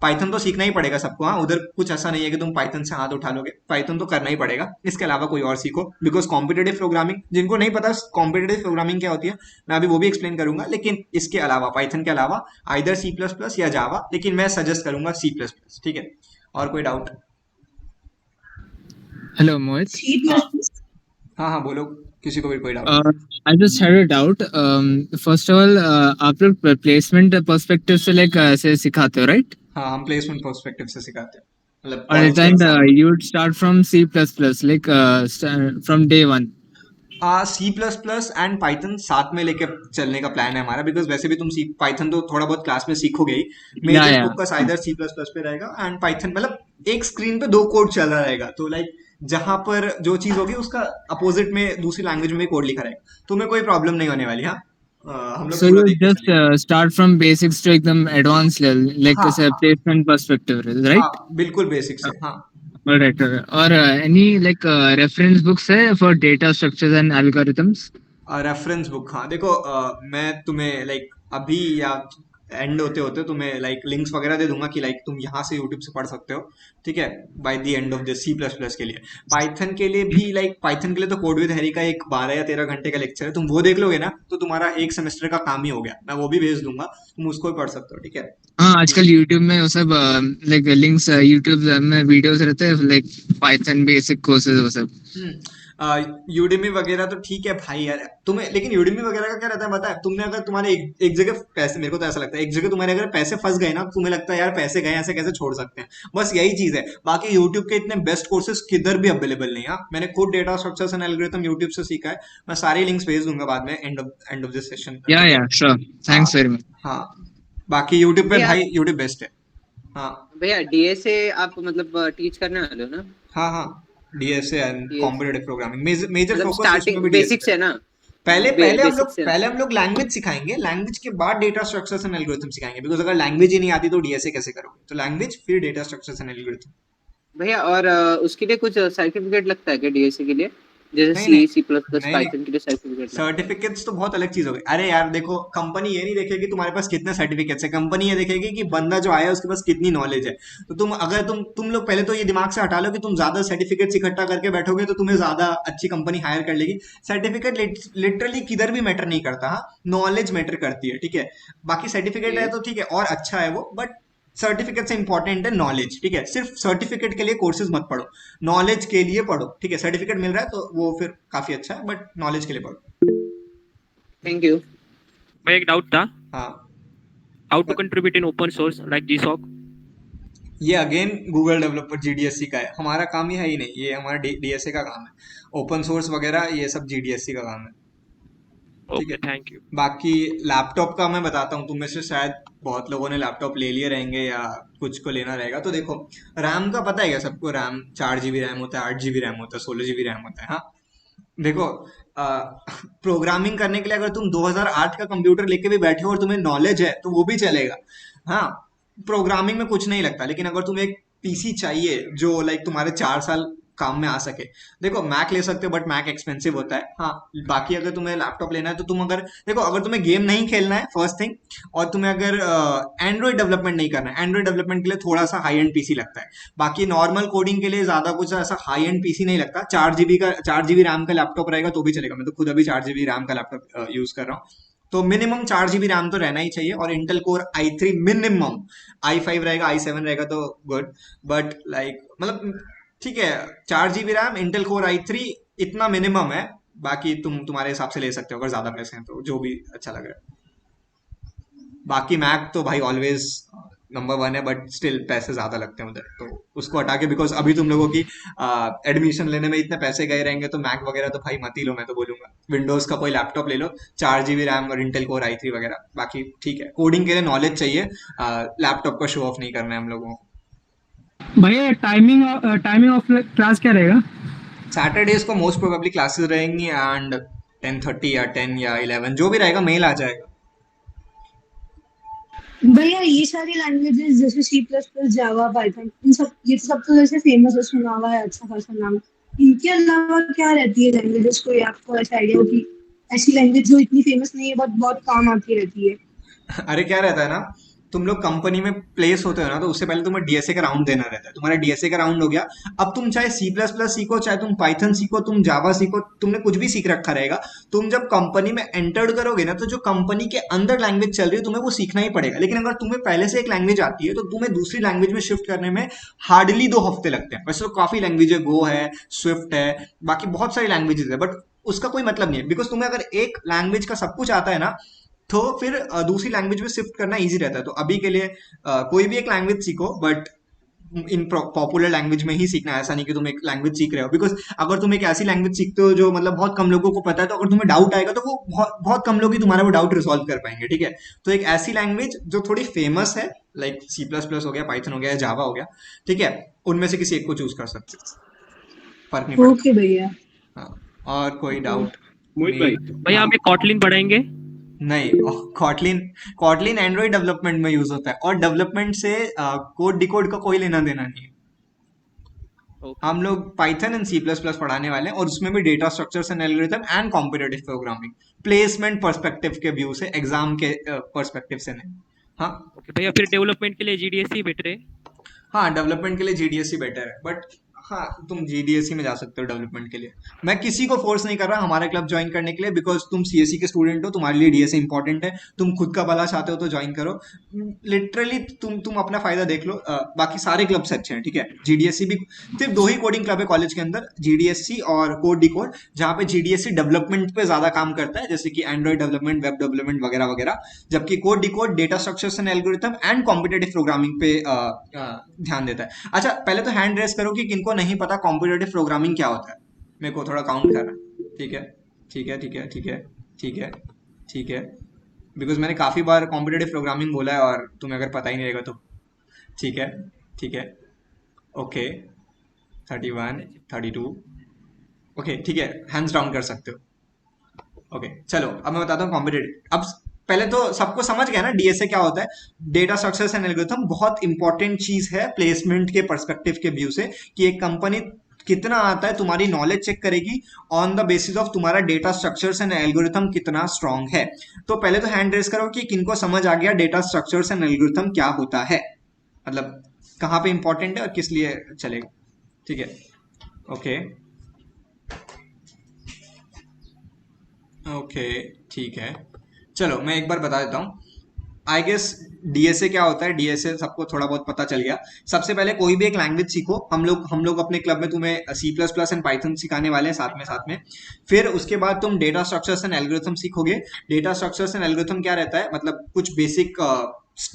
S2: पाइथन तो सीखना ही पड़ेगा सबको, हाँ उधर कुछ ऐसा नहीं है कि तुम पाइथन से हाथ उठा लोगे, पाइथन तो करना ही पड़ेगा। इसके अलावा कोई और सीखो, बिकॉज कॉम्पिटेटिव प्रोग्रामिंग, जिनको नहीं पता कॉम्पिटेटिव प्रोग्रामिंग क्या होती है मैं अभी वो भी एक्सप्लेन करूंगा, लेकिन इसके अलावा पाइथन के अलावा आइदर C++ या जावा, लेकिन मैं सजेस्ट करूंगा C++, ठीक है। और कोई डाउट?
S3: हेलो मोहित।
S4: C++.
S2: हाँ हाँ बोलो, किसी को भी कोई doubt?
S3: I just had a doubt. First of all, आप लोग प्लेसमेंट पर्सपेक्टिव से लाइक ऐसे सिखाते हो, राइट?
S2: हाँ हम प्लेसमेंट पर्सपेक्टिव से सिखाते हैं, मतलब
S3: और
S2: college के
S3: and
S2: exam।
S3: you would start from C++, like from day one.
S2: C++ and Python साथ में लेके चलने का प्लान है हमारा, बिकॉज वैसे भी तुम पाइथन तो थोड़ा बहुत क्लास में सीखोगे ही, major
S3: yeah.
S2: Focus either C++ पे रहेगा एंड पाइथन, मतलब एक स्क्रीन पे 2 कोड चल रहा रहेगा, तो लाइक जहां पर जो चीज होगी उसका अपोजिट में दूसरी लैंग्वेज में कोड लिखा रहेगा, तुम्हें कोई प्रॉब्लम नहीं होने वाली। हाँ हम लोग
S3: So
S2: पूरा
S3: you
S2: देख के
S3: just
S2: चलेंगे।
S3: start from basics to एकदम advanced level, like
S2: हाँ
S3: as a placement perspective, right?
S2: हाँ बिल्कुल बेसिक से, हाँ।
S3: Alright, alright. और any like reference books है for data structures and algorithms?
S2: Reference book, हाँ देखो मैं तुम्हें लाइक अभी या एंड होते होते तुम्हें लाइक लिंक्स वगैरह दे दूंगा कि लाइक तुम यहाँ से यूट्यूब से पढ़ सकते हो, ठीक है, by the end of this C++ के लिए। पाइथन के लिए भी लाइक पाइथन के लिए तो कोड विद हैरी का एक 12 या 13 घंटे का लेक्चर है, तुम वो देख लोगे ना तो तुम्हारा एक सेमेस्टर का काम ही हो गया। मैं वो भी भेज दूंगा, तुम उसको भी पढ़ सकते हो, ठीक है।
S8: हाँ, आजकल यूट्यूब में वो सब लाइक लिंक्स, यूट्यूब में वीडियोस रहते हैं लाइक पाइथन बेसिक कोर्सेज वो सब।
S2: यूडेमी वगैरह तो ठीक है भाई यार तुम्हें, लेकिन यूडेमी वगैरह का क्या रहता है पता है, तुमने अगर तुम्हारे एक जगह पैसे, मेरे को तो ऐसा लगता है एक जगह तुम्हारे अगर पैसे फंस गए ना, तुम्हें लगता है यार पैसे गए ऐसे कैसे छोड़ सकते हैं, बस यही चीज है। बाकी यूट्यूब के इतने बेस्ट कोर्सेज किधर भी अवेलेबल नहीं है। मैंने खुद data structures and algorithm YouTube से सीखा है, मैं सारे लिंक्स भेज दूंगा बाद में एंड ऑफ दिस सेशन।
S8: या श्योर, थैंक्स वेरी मच।
S2: हाँ, बाकी यूट्यूब पे
S3: भैया
S2: भाई यूट्यूब बेस्ट है। हाँ
S3: भैया डीएसए आप मतलब टीच करने वाले हो ना?
S2: हाँ हाँ, DSA and
S3: DSA
S2: competitive programming major
S3: मतलब
S2: फोकस उसमें
S3: स्टार्टिंग
S2: भी डीएसए
S3: बेसिक्स है ना?
S2: पहले पहले हम लोग
S3: बेसिक्स है।
S2: पहले हम लोग लैंग्वेज सिखाएंगे, लैंग्वेज के बाद डेटा स्ट्रक्चर्स एंड एल्गोरिथम सिखाएंगे, बिकॉज अगर लैंग्वेज ही नहीं आती तो डीएसए कैसे करोगे, तो लैंग्वेज फिर डेटा स्ट्रक्चर्स एंड एल्गोरिथम।
S3: भैया और उसके लिए कुछ सर्टिफिकेट लगता है क्या डीएसए के लिए? जैसे
S2: नहीं
S3: सी प्लस प्लस
S2: नहीं
S3: पाइथन के लिए सर्टिफिकेट लगता है?
S2: सर्टिफिकेट्स तो बहुत अलग चीज हो गई। अरे यार देखो, कंपनी ये नहीं देखेगी तुम्हारे पास कितने सर्टिफिकेट्स है, कंपनी ये देखेगी कि बंदा जो आया है उसके पास कितनी नॉलेज है। तो तुम अगर तुम लोग पहले तो ये दिमाग से हटा लो कि तुम ज्यादा सर्टिफिकेट्स इकट्ठा करके बैठोगे तो तुम्हें ज्यादा अच्छी कंपनी हायर कर लेगी। सर्टिफिकेट लिटरली किधर भी मैटर नहीं करता, हाँ नॉलेज मैटर करती है, ठीक है। बाकी सर्टिफिकेट है तो ठीक है और अच्छा है वो, बट सर्टिफिकेट से इंपॉर्टेंट है नॉलेज, ठीक है। सिर्फ सर्टिफिकेट के लिए कोर्सेज मत पढ़ो, नॉलेज के लिए पढ़ो, ठीक है। सर्टिफिकेट मिल रहा है तो वो फिर काफी अच्छा है, बट नॉलेज के लिए पढ़ो।
S3: Thank you.
S7: मैं एक डाउट था,
S2: हाँ,
S7: how to contribute in open source like GSOC?
S2: ये अगेन गूगल डेवलपर GDSC का है, हमारा काम ही है ही नहीं, ये हमारा DSA का काम है। ओपन सोर्स वगैरह ये सब GDSC का काम है, ठीक
S7: ओके,
S2: है।
S7: Thank you.
S2: बाकी लैपटॉप का मैं बताता हूँ, तुम में से शायद बहुत लोगों ने लैपटॉप ले लिए रहेंगे या कुछ को लेना रहेगा। तो देखो, रैम का पता है क्या सबको? रैम 4 GB रैम होता है, 8 GB रैम होता है, 16 GB रैम होता है। हाँ देखो, प्रोग्रामिंग करने के लिए अगर तुम 2008 का कंप्यूटर लेके भी बैठे हो और तुम्हें नॉलेज है तो वो भी चलेगा। हाँ, प्रोग्रामिंग में कुछ नहीं लगता, लेकिन अगर तुम्हें एक पीसी चाहिए जो लाइक तुम्हारे 4 साल काम में आ सके, देखो मैक ले सकते हो बट मैक एक्सपेंसिव होता है। हाँ, बाकी अगर तुम्हें लैपटॉप लेना है तो तुम अगर देखो, अगर तुम्हें गेम नहीं खेलना है फर्स्ट थिंग, और तुम्हें अगर एंड्रॉइड डेवलपमेंट नहीं करना है, एंड्रॉइड डेवलपमेंट के लिए थोड़ा सा हाई एंड पीसी लगता है। बाकी नॉर्मल कोडिंग के लिए ज्यादा कुछ ऐसा हाई एंड पीसी नहीं लगता। 4 GB रैम का लैपटॉप रहेगा तो भी चलेगा। मैं तो खुद अभी 4 GB रैम का लैपटॉप यूज कर रहा हूँ, तो मिनिमम 4 GB रैम तो रहना ही चाहिए। और Intel core i3 minimum, i5 रहेगा, i7 रहेगा तो गुड, बट लाइक मतलब ठीक है, 4 GB RAM, Intel core i3 इतना मिनिमम है। बाकी तुम्हारे हिसाब से ले सकते हो अगर ज्यादा पैसे हैं तो, जो भी अच्छा लग रहा है। बाकी मैक तो भाई ऑलवेज नंबर 1 है, बट स्टिल पैसे ज्यादा लगते हैं उधर, तो उसको हटा के, बिकॉज अभी तुम लोगों की एडमिशन लेने में इतने पैसे गए रहेंगे तो मैक वगैरह तो भाई मत ही लो। मैं तो बोलूंगा विंडोज का कोई लैपटॉप ले लो, 4 GB रैम और इंटेल कोर i3 वगैरह। बाकी ठीक है, कोडिंग के लिए नॉलेज चाहिए, लैपटॉप का शो ऑफ नहीं करना है हम लोगों को।
S9: भैया टाइमिंग ऑफ क्लास क्या रहेगा?
S2: सैटरडेज को मोस्ट प्रोबेबली क्लासेस रहेंगी एंड 10:30 या 10 या 11 जो भी रहेगा, मेल आ जाएगा।
S4: भैया ये सारी लैंग्वेजेस जैसे C++, जावा, पाइथन, इन सब ये सब तो जैसे फेमस है, सुना हुआ है अच्छा खासा नाम। इनके अलावा क्या रहती है लैंग्वेजेस? कोई आपको ऐसा आइडिया हो कि ऐसी लैंग्वेज जो इतनी फेमस नहीं है बट बहुत काम आती रहती है?
S2: अरे क्या रहता है ना, तुम लोग कंपनी में प्लेस होते हो ना, तो उससे पहले तुम्हें डीएसए का राउंड देना रहता है। तुम्हारा डीएसए का राउंड हो गया, अब तुम चाहे C++ सीखो, चाहे तुम पाइथन सीखो, तुम जावा सीखो, तुमने कुछ भी सीख रखा रहेगा, तुम जब कंपनी में एंटर्ड करोगे ना, तो जो कंपनी के अंदर लैंग्वेज चल रही है तुम्हें वो सीखना ही पड़ेगा। लेकिन अगर तुम्हें पहले से एक लैंग्वेज आती है तो तुम्हें दूसरी लैंग्वेज में शिफ्ट करने में हार्डली 2 हफ्ते लगते हैं। वैसे तो काफी लैंग्वेज है, गो है, स्विफ्ट है, बाकी बहुत सारी लैंग्वेजेस है, बट उसका कोई मतलब नहीं है, बिकॉज तुम्हें अगर एक लैंग्वेज का सब कुछ आता है ना, तो फिर दूसरी लैंग्वेज में शिफ्ट करना इजी रहता है। तो अभी के लिए कोई भी एक लैंग्वेज सीखो, बट इन पॉपुलर लैंग्वेज में ही सीखना है। ऐसा नहीं कि तुम एक लैंग्वेज सीख रहे हो, बिकॉज अगर तुम एक ऐसी लैंग्वेज सीखते हो जो मतलब बहुत कम लोगों को पता है, तो अगर तुम्हें डाउट आएगा तो वो बहुत कम लोग ही तुम्हारा वो डाउट रिजॉल्व कर पाएंगे, ठीक है। तो एक ऐसी लैंग्वेज जो थोड़ी फेमस है, लाइक C++ हो गया, पाइथन हो गया, जावा हो गया, ठीक है, उनमें से किसी एक को चूज कर सकते हो, फर्क नहीं पड़ता।
S4: ओके भैया।
S2: हाँ, और कोई डाउट?
S1: मोहित भाई,
S7: भैया हमें कॉटलिन पढ़ाएंगे?
S2: नहीं, कॉटलिन एंड्रॉइड डेवलपमेंट में यूज होता है, और डेवलपमेंट से कोड डिकोड का कोई लेना देना नहीं है।
S7: Okay.
S2: हम लोग पाइथन एंड C++ पढ़ाने वाले हैं, और उसमें भी data structures and algorithm and competitive programming, placement perspective के व्यू से, एग्जाम के पर्सपेक्टिव से नहीं। हाँ
S7: ओके भैया, फिर डेवलपमेंट के लिए जीडीएससी बेटर है?
S2: हाँ, डेवलपमेंट के लिए जीडीएससी बेटर है, बट हाँ तुम जीडीएससी में जा सकते हो डेवलपमेंट के लिए। मैं किसी को फोर्स नहीं कर रहा हमारा क्लब ज्वाइन करने के लिए, बिकॉज तुम सीएससी के स्टूडेंट हो, तुम्हारे लिए डीएससी इंपॉर्टेंट है, तुम खुद का भला चाहते हो तो ज्वाइन करो। लिटरली तुम अपना फायदा देख लो। बाकी सारे क्लब्स अच्छे हैं, ठीक है। जीडीएससी भी सिर्फ 2 ही कोडिंग क्लब है कॉलेज के अंदर, जीडीएससी और कोड डिकोड, जहाँ पे जीडीएससी डेवलपमेंट पे ज्यादा काम करता है, जैसे कि एंड्रॉइड डेवलपमेंट, वेब डेवलपमेंट वगैरह वगैरह, जबकि code decode data structures and algorithm and competitive programming पे ध्यान देता है। अच्छा, पहले तो हैंड रेस करो कि किनको नहीं पता कॉम्पिटेटिव प्रोग्रामिंग क्या होता है, मेरे को थोड़ा काउंट करना। ठीक है, ठीक है, ठीक है, ठीक है, ठीक है, ठीक है, बिकॉज मैंने काफी बार कॉम्पिटेटिव प्रोग्रामिंग बोला है और तुम्हें अगर पता ही नहीं रहेगा तो ठीक है, ठीक है, ओके, 31, 32, ओके, ठीक है, हैंड्स डाउन कर सकते हो। ओके चलो, अब मैं बताता हूँ कॉम्पिटेटिव। अब पहले तो सबको समझ गया ना डीएसए क्या होता है। डेटा स्ट्रक्चर्स एंड एल्गोरिथम बहुत इंपॉर्टेंट चीज है प्लेसमेंट के पर्सपेक्टिव के व्यू से, कि एक कंपनी कितना आता है, तुम्हारी नॉलेज चेक करेगी ऑन द बेसिस ऑफ तुम्हारा डेटा स्ट्रक्चर्स एंड एल्गोरिथम कितना स्ट्रांग है। तो पहले तो हैंड रेस करो कि किनको समझ आ गया डेटा स्ट्रक्चर्स एंड एल्गोरिथम क्या होता है, मतलब कहाँ पे इंपॉर्टेंट है और किस लिए चलेगा। ठीक है, ओके ओके, ठीक है, चलो मैं एक बार बता देता हूँ। आई गेस डीएसए क्या होता है, डीएसए सबको थोड़ा बहुत पता चल गया। सबसे पहले कोई भी एक लैंग्वेज सीखो, हम लोग अपने क्लब में तुम्हें C plus plus and Python सिखाने वाले हैं साथ में। फिर उसके बाद तुम डेटा स्ट्रक्चर्स एंड एल्गोरिथम सीखोगे। डेटा स्ट्रक्चर्स एंड एल्गोरिथम क्या रहता है, मतलब कुछ बेसिक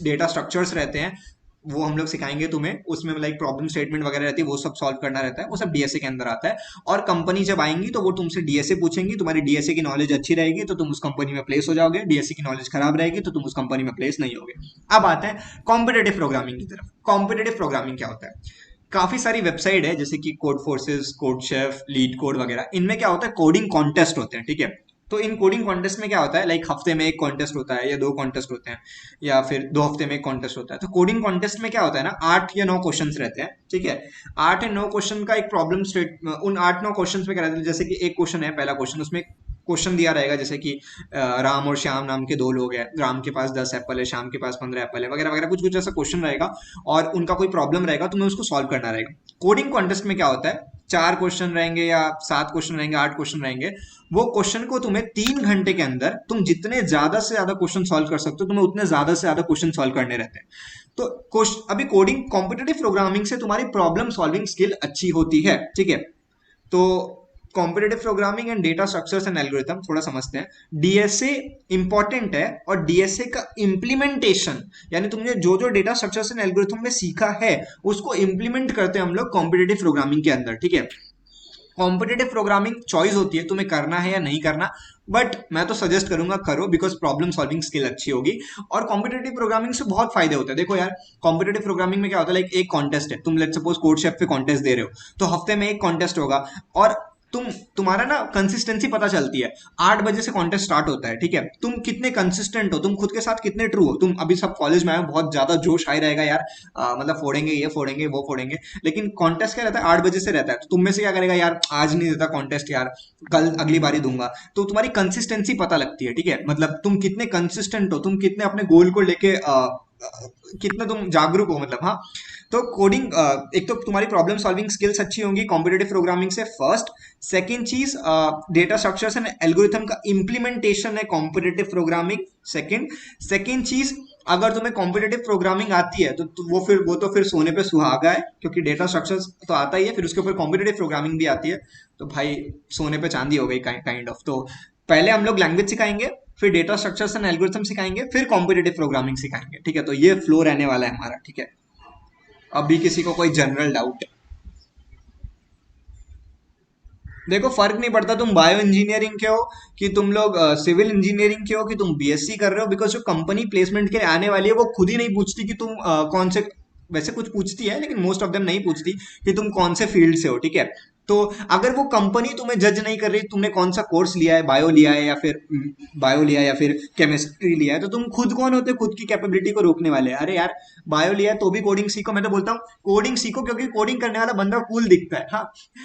S2: डेटा स्ट्रक्चर्स रहते हैं, वो हम लोग सिखाएंगे तुम्हें। उसमें लाइक प्रॉब्लम स्टेटमेंट वगैरह रहती है, वो सब सॉल्व करना रहता है, वो सब डीएसए के अंदर आता है। और कंपनी जब आएंगी तो वो तुमसे डीएसए पूछेंगी, तुम्हारी डीएसए की नॉलेज अच्छी रहेगी तो तुम उस कंपनी में प्लेस हो जाओगे, डीएसए की नॉलेज खराब रहेगी तो तुम उस कंपनी में प्लेस नहीं होगे। अब आते हैं कॉम्पिटेटिव प्रोग्रामिंग की तरफ। कॉम्पिटेटिव प्रोग्रामिंग क्या होता है, काफी सारी वेबसाइट है जैसे कि code forces, code chef, leet code वगैरह। इनमें क्या होता है, कोडिंग कॉन्टेस्ट होते हैं, ठीक है। तो इन कोडिंग कॉन्टेस्ट में क्या होता है, लाइक हफ्ते में एक कॉन्टेस्ट होता है या 2 कॉन्टेस्ट होते हैं, या फिर 2 हफ्ते में एक कॉन्टेस्ट होता है। तो कोडिंग कॉन्टेस्ट में क्या होता है ना, 8 या 9 क्वेश्चन रहते हैं, ठीक है। 8 या 9 क्वेश्चन का एक प्रॉब्लम स्टेट, उन 8-9 क्वेश्चन में क्या रहता है, जैसे कि एक क्वेश्चन है, पहला क्वेश्चन, उसमें क्वेश्चन दिया रहेगा जैसे कि राम और श्याम नाम के 2 लोग हैं, राम के पास 10 एप्पल है, श्याम के पास 15 एप्पल है, वगैरह वगैरह, कुछ कुछ ऐसा क्वेश्चन रहेगा और उनका कोई प्रॉब्लम रहेगा, तुम्हें उसको सॉल्व करना रहेगा। कोडिंग कॉन्टेस्ट में क्या होता है, 4 क्वेश्चन रहेंगे या 7 क्वेश्चन रहेंगे, 8 क्वेश्चन रहेंगे। वो क्वेश्चन को तुम्हें 3 घंटे के अंदर तुम जितने ज्यादा से ज्यादा क्वेश्चन सॉल्व कर सकते हो, तुम्हें उतने ज्यादा से ज्यादा क्वेश्चन सॉल्व करने रहते हैं। तो अभी कोडिंग कॉम्पिटेटिव प्रोग्रामिंग से तुम्हारी प्रॉब्लम सॉल्विंग स्किल अच्छी होती है, ठीक है। तो competitive programming and data structures and algorithm थोड़ा समझते हैं। डीएसए इंपॉर्टेंट है और डीएसए का इम्प्लीमेंटेशन, यानी तुमने जो जो डेटा स्ट्रक्चर्स एंड एल्गोरिथम में सीखा है उसको इम्प्लीमेंट करते हैं हम लोग कॉम्पिटेटिव प्रोग्रामिंग के अंदर, ठीक है। कॉम्पिटेटिव प्रोग्रामिंग चॉइस होती है तुम्हें करना है या नहीं करना, बट मैं तो सजेस्ट करूंगा करो, बिकॉज प्रॉब्लम सॉल्विंग स्किल अच्छी होगी। और कॉम्पिटेटिव प्रोग्रामिंग से बहुत फायदे होते हैं। देखो यार, कॉम्पिटेटिव प्रोग्रामिंग में क्या होता है, लाइक एक कॉन्टेस्ट है, तुम लेट्स सपोज कोड शेफ पे कॉन्टेस्ट दे रहे हो, तो हफ्ते में एक कॉन्टेस्ट होगा और तुम्हारा ना कंसिस्टेंसी पता चलती है। 8 बजे से कॉन्टेस्ट स्टार्ट होता है, ठीक है। तुम कितने कंसिस्टेंट हो, तुम खुद के साथ कितने ट्रू हो। तुम अभी सब कॉलेज में आए हो, बहुत ज्यादा जोश आए रहेगा यार, मतलब फोड़ेंगे, ये फोड़ेंगे, वो फोड़ेंगे, लेकिन कॉन्टेस्ट क्या रहता है, 8 बजे से रहता है। तो तुम में से क्या करेगा, यार आज नहीं देता कॉन्टेस्ट, यार कल अगली बारी दूंगा। तो तुम्हारी कंसिस्टेंसी पता लगती है, ठीक है। मतलब तुम कितने कंसिस्टेंट हो, तुम कितने अपने गोल को लेके कितना तुम जागरूक हो, मतलब। हाँ, तो कोडिंग एक तो तुम्हारी प्रॉब्लम सॉल्विंग स्किल्स अच्छी होंगी कॉम्पिटेटिव प्रोग्रामिंग से, फर्स्ट। सेकंड चीज, डेटा स्ट्रक्चर्स एंड एल्गोरिथम का इम्प्लीमेंटेशन है कॉम्पिटेटिव प्रोग्रामिंग, सेकंड चीज, अगर तुम्हें कॉम्पिटेटिव प्रोग्रामिंग आती है तो वो तो फिर सोने पे सुहागा है, क्योंकि डेटा स्ट्रक्चर्स तो आता ही है, फिर उसके ऊपर कॉम्पिटेटिव प्रोग्रामिंग भी आती है, तो भाई सोने पे चांदी हो गई काइंड ऑफ। तो पहले हम लोग लैंग्वेज सिखाएंगे, फिर डेटा स्ट्रक्चर्स एंड एल्गोरिथम सिखाएंगे, फिर कॉम्पिटेटिव प्रोग्रामिंग सिखाएंगे, ठीक है। तो ये फ्लो रहने वाला है हमारा, ठीक है। अभी किसी को कोई जनरल डाउट है? देखो, फर्क नहीं पड़ता तुम बायो इंजीनियरिंग के हो कि तुम लोग सिविल इंजीनियरिंग के हो कि तुम बीएससी कर रहे हो, बिकॉज जो कंपनी प्लेसमेंट के लिए आने वाली है वो खुद ही नहीं पूछती कि तुम कौन से, वैसे कुछ पूछती है लेकिन मोस्ट ऑफ देम नहीं पूछती कि तुम कौन से फील्ड से हो, ठीक है। तो अगर वो कंपनी तुम्हें जज नहीं कर रही तुमने कौन सा कोर्स लिया है, बायो लिया है या फिर केमिस्ट्री लिया है, तो तुम खुद कौन होते खुद की कैपेबिलिटी को रोकने वाले? अरे यार बायो लिया है तो भी कोडिंग सीखो। मैं तो बोलता हूँ कोडिंग सीखो, क्योंकि कोडिंग करने वाला बंदा कूल दिखता है। हाँ,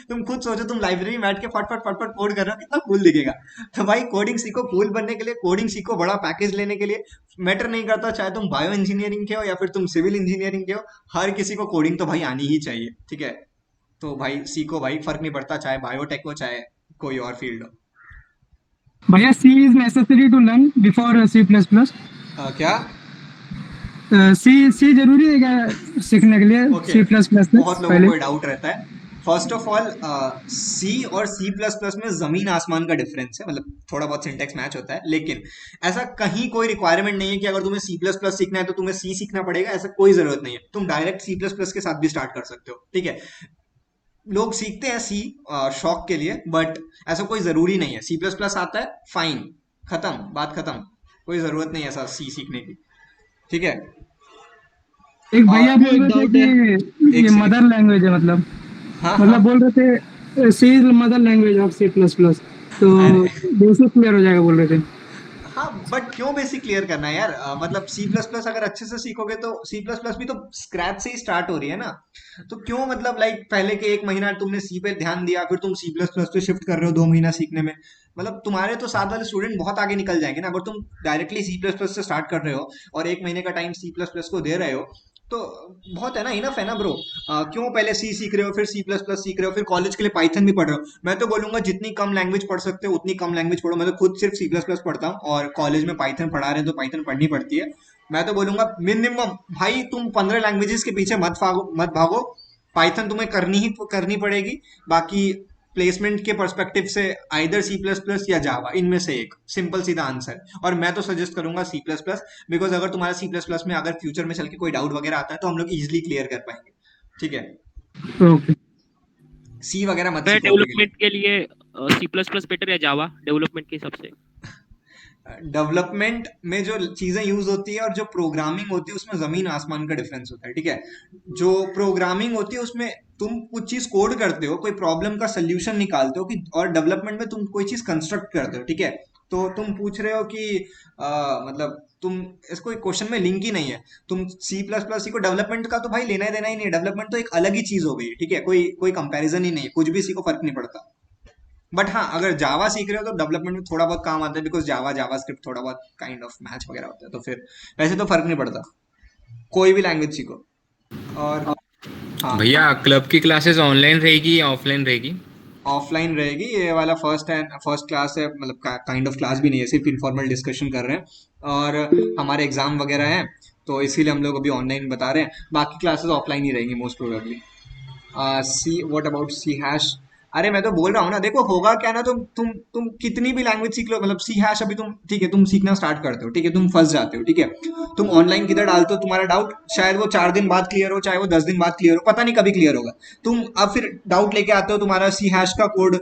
S2: तुम खुद सोचो, तुम लाइब्रेरी में बैठ के फटफट फटफट कोड कर रहे हो, कितना कूल दिखेगा। तो भाई कोडिंग सीखो कूल बनने के लिए, कोडिंग सीखो बड़ा पैकेज लेने के लिए। मैटर नहीं करता चाहे तुम बायो इंजीनियरिंग के हो या फिर तुम सिविल इंजीनियरिंग के हो, हर किसी को कोडिंग तो भाई आनी ही चाहिए, ठीक है। तो भाई सीखो भाई, फर्क नहीं पड़ता चाहे बायोटेक हो चाहे कोई और फील्ड हो।
S9: भैया C is necessary to learn before C plus plus.
S2: क्या
S9: सी जरूरी है क्या सीखने के लिए
S2: Okay.
S9: सी प्लस प्लस में
S2: बहुत लोगों
S9: पहले?
S2: को डाउट रहता है। फर्स्ट ऑफ ऑल सी और सी प्लस प्लस में जमीन आसमान का डिफरेंस है, मतलब थोड़ा बहुत सिंटेक्स मैच होता है, लेकिन ऐसा कहीं कोई रिक्वायरमेंट नहीं है कि अगर तुम्हें सी प्लस प्लस सीखना है तो तुम्हें सी सीखना पड़ेगा, ऐसा कोई जरूरत नहीं है। तुम डायरेक्ट सी प्लस प्लस के साथ भी स्टार्ट कर सकते हो, ठीक है। लोग सीखते हैं सी शौक के लिए, बट ऐसा कोई जरूरी नहीं है। सी प्लस प्लस आता है, फाइन, खत्म, बात खत्म, कोई जरूरत नहीं है ऐसा सी सीखने की, ठीक है।
S9: एक भैया
S2: और
S9: बोल रहे थे कि
S2: एक
S9: ये
S2: second.
S9: मदर लैंग्वेज है, मतलब
S2: हाँ
S9: मतलब बोल रहे थे C is mother language of C plus plus, तो
S2: अरे
S9: बेसिक क्लियर हो जाएगा बोल रहे थे।
S2: हाँ, बट क्यों बेसिक क्लियर करना है यार? मतलब सी प्लस प्लस अगर अच्छे से सीखोगे तो सी प्लस प्लस भी तो स्क्रैच से ही स्टार्ट हो रही है ना। तो क्यों मतलब लाइक पहले के एक महीना तुमने सी पे ध्यान दिया, फिर तुम सी प्लस प्लस पे शिफ्ट कर रहे हो 2 महीना सीखने में, मतलब तुम्हारे तो साथ वाले स्टूडेंट बहुत आगे निकल जाएंगे ना। अगर तुम डायरेक्टली सी प्लस प्लस से स्टार्ट कर रहे हो और 1 महीने का टाइम सी प्लस प्लस को दे रहे हो, तो बहुत है ना, इनफ है ना ब्रो। क्यों पहले सी सीख रहे हो, फिर सी प्लस प्लस सीख रहे हो, फिर कॉलेज के लिए पाइथन भी पढ़ रहे हो? मैं तो बोलूंगा जितनी कम लैंग्वेज पढ़ सकते हो उतनी कम लैंग्वेज पढ़ो। मैं तो खुद सिर्फ सी प्लस प्लस पढ़ता हूँ और कॉलेज में पाइथन पढ़ा रहे हैं तो पाइथन पढ़नी पड़ती है। मैं तो बोलूंगा मिनिमम भाई तुम 15 लैंग्वेजेस के पीछे मत भागो। पाइथन तुम्हें करनी पड़ेगी। बाकी प्लेसमेंट के पर्सपेक्टिव से आइदर सी प्लस प्लस या जावा, इनमें से एक, सिंपल सीधा आंसर। और मैं तो सजेस्ट करूंगा सी प्लस प्लस, बिकॉज अगर तुम्हारा सी प्लस प्लस में अगर फ्यूचर में चल के कोई डाउट वगैरह आता है तो हम लोग इजिली क्लियर कर पाएंगे, ठीक है।
S9: ओके।
S2: सी वगैरह मत
S7: मैं
S2: सीखो अभी के
S7: डेवलपमेंट के लिए सी प्लस प्लस बेटर या जावा डेवलपमेंट के हिसाब से?
S2: लिए। डेवलपमेंट में जो चीजें यूज होती है और जो प्रोग्रामिंग होती है उसमें जमीन आसमान का डिफरेंस होता है, ठीक है। जो प्रोग्रामिंग होती है उसमें तुम कुछ चीज कोड करते हो, कोई प्रॉब्लम का सोल्यूशन निकालते हो कि, और डेवलपमेंट में तुम कोई चीज कंस्ट्रक्ट करते हो, ठीक है। तो तुम पूछ रहे हो कि मतलब तुम इसको क्वेश्चन में लिंक ही नहीं है। तुम सी प्लस प्लस सीखो, डेवलपमेंट का तो भाई लेना ही देना ही नहीं है। डेवलपमेंट तो एक अलग ही चीज हो गई, ठीक है, कोई कोई कंपैरिजन ही नहीं है, कुछ भी सीखो फर्क नहीं पड़ता। बट हाँ, अगर जावा सीख रहे हो तो डेवलपमेंट में थोड़ा बहुत काम आता है, बिकॉज जावा स्क्रिप्ट थोड़ा बहुत काइंड ऑफ मैच वगैरह होता है, तो फिर वैसे तो फर्क नहीं पड़ता, कोई भी लैंग्वेज सीखो। और हाँ,
S10: भैया क्लब की क्लासेस ऑनलाइन रहेगी या ऑफलाइन रहेगी?
S2: ऑफलाइन रहेगी। ये वाला फर्स्ट क्लास है, मतलब काइंड ऑफ क्लास भी नहीं है, सिर्फ इनफॉर्मल डिस्कशन कर रहे हैं। और हमारे एग्जाम वगैरह हैं तो इसीलिए हम लोग अभी ऑनलाइन बता रहे हैं। बाकी क्लासेस ऑफलाइन ही रहेंगी most probably. See what about C hash? अरे मैं तो बोल रहा हूँ ना, देखो होगा क्या ना, तुम कितनी भी लैंग्वेज सीख लो, मतलब सी हैश अभी तुम, ठीक है, तुम सीखना स्टार्ट करते हो, ठीक है, तुम फंस जाते हो, ठीक है। तुम ऑनलाइन किधर डालते हो, तुम्हारा डाउट शायद वो 4 दिन बाद क्लियर हो, चाहे वो 10 दिन बाद क्लियर हो, पता नहीं कभी क्लियर होगा। तुम अब फिर डाउट लेके आते हो, तुम्हारा सी हैश का कोड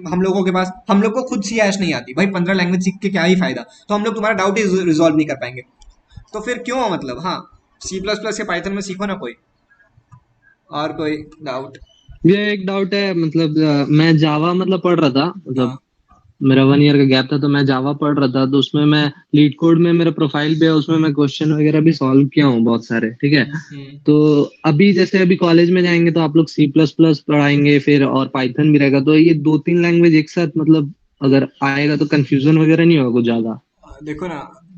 S2: हम लोगों के पास, हम लोग को खुद सी हैश नहीं आती भाई, 15 लैंग्वेज सीख के क्या ही फायदा। तो हम लोग तुम्हारा डाउट ही रिजॉल्व नहीं कर पाएंगे, तो फिर क्यों, मतलब हाँ, सी प्लस प्लस या पाइथन में सीखो ना। कोई और कोई डाउट?
S11: ये एक डाउट है, मतलब मैं जावा मतलब पढ़ रहा था, मतलब
S2: हाँ
S11: मेरा 1 ईयर का गैप था, तो मैं जावा पढ़ रहा था, तो उसमें मैं लीड कोड में मेरा प्रोफाइल भी है, उसमें मैं क्वेश्चन वगैरह भी सॉल्व किया हूँ बहुत सारे, ठीक है। तो अभी जैसे अभी कॉलेज में जाएंगे तो आप लोग सी प्लस प्लस पढ़ाएंगे फिर, और पाइथन भी रहेगा, तो ये 2-3 लैंग्वेज एक साथ मतलब अगर आएगा तो कंफ्यूजन वगैरह नहीं होगा कुछ ज्यादा?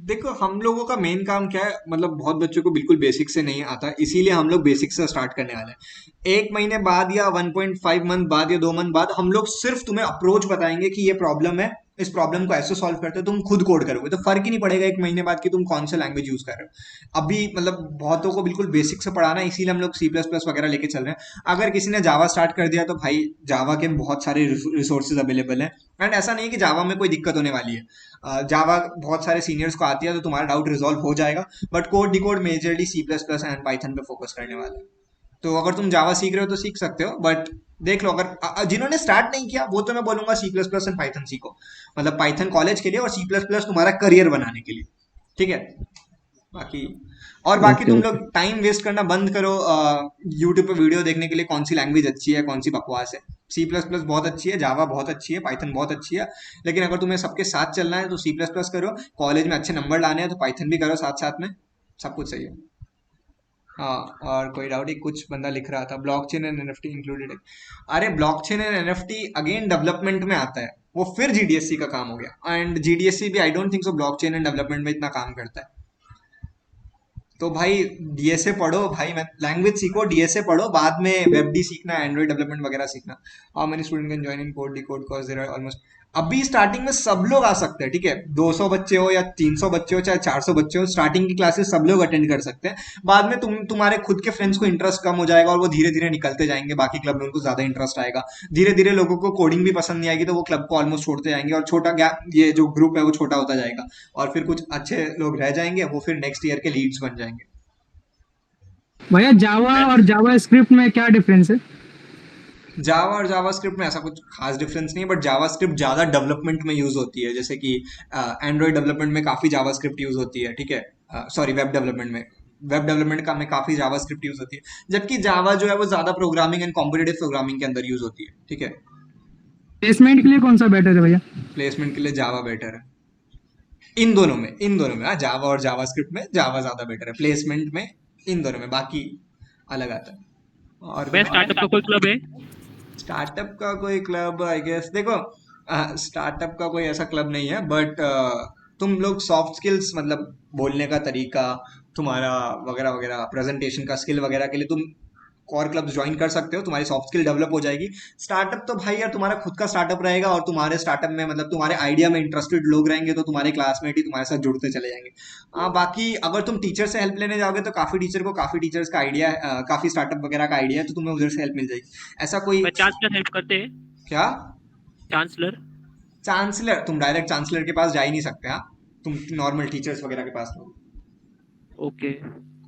S2: देखो हम लोगों का मेन काम क्या है, मतलब बहुत बच्चों को बिल्कुल बेसिक से नहीं आता, इसीलिए हम लोग बेसिक से स्टार्ट करने वाले हैं। 1 महीने बाद या 1.5 मंथ बाद या 2 मंथ बाद हम लोग सिर्फ तुम्हें अप्रोच बताएंगे कि ये प्रॉब्लम है, इस प्रॉब्लम को ऐसे सॉल्व करते हो, तुम खुद कोड करोगे, तो फर्क ही नहीं पड़ेगा 1 महीने बाद कि तुम कौन सा लैंग्वेज यूज कर रहे हो। अभी मतलब बहुतों को बिल्कुल बेसिक से पढ़ाना है, इसीलिए हम लोग सी प्लस प्लस वगैरह लेके चल रहे हैं। अगर किसी ने जावा स्टार्ट कर दिया तो भाई जावा के बहुत सारे रिसोर्सेज अवेलेबल हैं, एंड ऐसा नहीं है कि जावा में कोई दिक्कत होने वाली है। जावा बहुत सारे सीनियर्स को आती है, तो तुम्हारा डाउट रिजॉल्व हो जाएगा। But Code Decode majorly C plus plus and Python पे फोकस करने वाला है। तो अगर तुम जावा सीख रहे हो तो सीख सकते हो, बट देख लो, अगर जिन्होंने स्टार्ट नहीं किया वो तो मैं बोलूंगा C plus plus and Python सीखो, मतलब पाइथन कॉलेज के लिए और सी प्लस प्लस तुम्हारा करियर बनाने के लिए, ठीक है। बाकी बाकी
S11: ओके
S2: तुम
S11: ओके
S2: लोग टाइम वेस्ट करना बंद करो यूट्यूब पे वीडियो देखने के लिए कौन सी लैंग्वेज अच्छी है कौन सी बकवास है। सी प्लस प्लस बहुत अच्छी है, जावा बहुत अच्छी है, पाइथन बहुत अच्छी है, लेकिन अगर तुम्हें सबके साथ चलना है तो सी प्लस प्लस करो, कॉलेज में अच्छे नंबर लाने हैं तो पाइथन भी करो साथ साथ में, सब कुछ सही है। हाँ, और कोई डाउट ही, कुछ बंदा लिख रहा था ब्लॉकचेन एंड एनएफटी इंक्लूडेड है। अरे blockchain and NFT again development में आता है, वो फिर जीडीएससी का काम हो गया, एंड जीडीएससी भी आई don't think so blockchain and development में इतना काम करता है। तो भाई डीएसए पढ़ो भाई, मैं लैंग्वेज सीखो, डीएसए पढ़ो, बाद में वेब डी सीखना, एंड्रॉइड डेवलपमेंट वगैरह सीखना। How many student can join in Code Decode course, there are almost, अभी स्टार्टिंग में सब लोग आ सकते हैं, ठीक है, 200 बच्चे हो या 300 बच्चे हो चाहे 400 बच्चे हो, स्टार्टिंग की क्लासेस सब लोग अटेंड कर सकते हैं। बाद में तुम्हारे खुद के फ्रेंड्स को इंटरेस्ट कम हो जाएगा और वो धीरे धीरे निकलते जाएंगे, बाकी क्लब में उनको ज्यादा इंटरेस्ट आएगा, धीरे धीरे लोगों को कोडिंग भी पसंद नहीं आएगी तो वो क्लब को ऑलमोस्ट छोड़ते जाएंगे, और छोटा गैप, ये जो ग्रुप है वो छोटा होता जाएगा, और फिर कुछ अच्छे लोग रह जाएंगे, वो फिर नेक्स्ट ईयर के लीड्स बन जाएंगे।
S9: भैया जावा और जावा स्क्रिप्ट में क्या डिफरेंस है?
S2: जावा और जावास्क्रिप्ट में ऐसा कुछ खास डिफरेंस नहीं है, बट जावास्क्रिप्ट ज़्यादा डेवलपमेंट में यूज़ होती है, जैसे कि एंड्रॉइड डेवलपमेंट में काफ़ी जावास्क्रिप्ट यूज़ होती है, ठीक है, सॉरी वेब डेवलपमेंट में, में काफ़ी जावास्क्रिप्ट यूज़ होती है, जबकि जावा जो है वो ज़्यादा प्रोग्रामिंग एंड कॉम्पिटिटिव प्रोग्रामिंग के अंदर यूज़ होती है, ठीक है।
S9: प्लेसमेंट के लिए कौन सा बेटर है भैया?
S2: प्लेसमेंट के लिए जावा बेटर है, इन दोनों में हाँ, जावा और जावास्क्रिप्ट में जावा ज़्यादा बेटर है, प्लेसमेंट में इन दोनों में, बाकी अलग आता है। और
S7: मैं स्टार्टअप का कोई क्लब है?
S2: स्टार्टअप का कोई क्लब, आई गेस देखो स्टार्टअप का कोई ऐसा क्लब नहीं है, बट तुम लोग सॉफ्ट स्किल्स, मतलब बोलने का तरीका तुम्हारा वगैरह वगैरह, प्रेजेंटेशन का स्किल वगैरह के लिए तुम कोर क्लब्स ज्वाइन कर सकते हो, तुम्हारी सॉफ्ट स्किल डेवलप हो जाएगी। स्टार्टअप तो भाई यार तुम्हारा खुद का स्टार्टअप रहेगा, और तुम्हारे स्टार्टअप में मतलब तुम्हारे आइडिया में इंटरेस्टेड लोग रहेंगे, तो तुम्हारे क्लासमेट ही तुम्हारे साथ जुड़ते चले जाएंगे। बाकी अगर तुम टीचर से हेल्प लेने जाओगे तो काफ़ी टीचर्स का आइडिया है, काफ़ी स्टार्टअप वगैरह का आइडिया है, तो तुम्हें उधर से हेल्प मिल जाएगी। ऐसा कोई
S7: चांसलर हेल्प करते हैं
S2: क्या?
S7: चांसलर
S2: तुम डायरेक्ट चांसलर के पास जा ही नहीं सकते, हाँ, तुम नॉर्मल टीचर्स वगैरह के पास लो।
S7: ओके।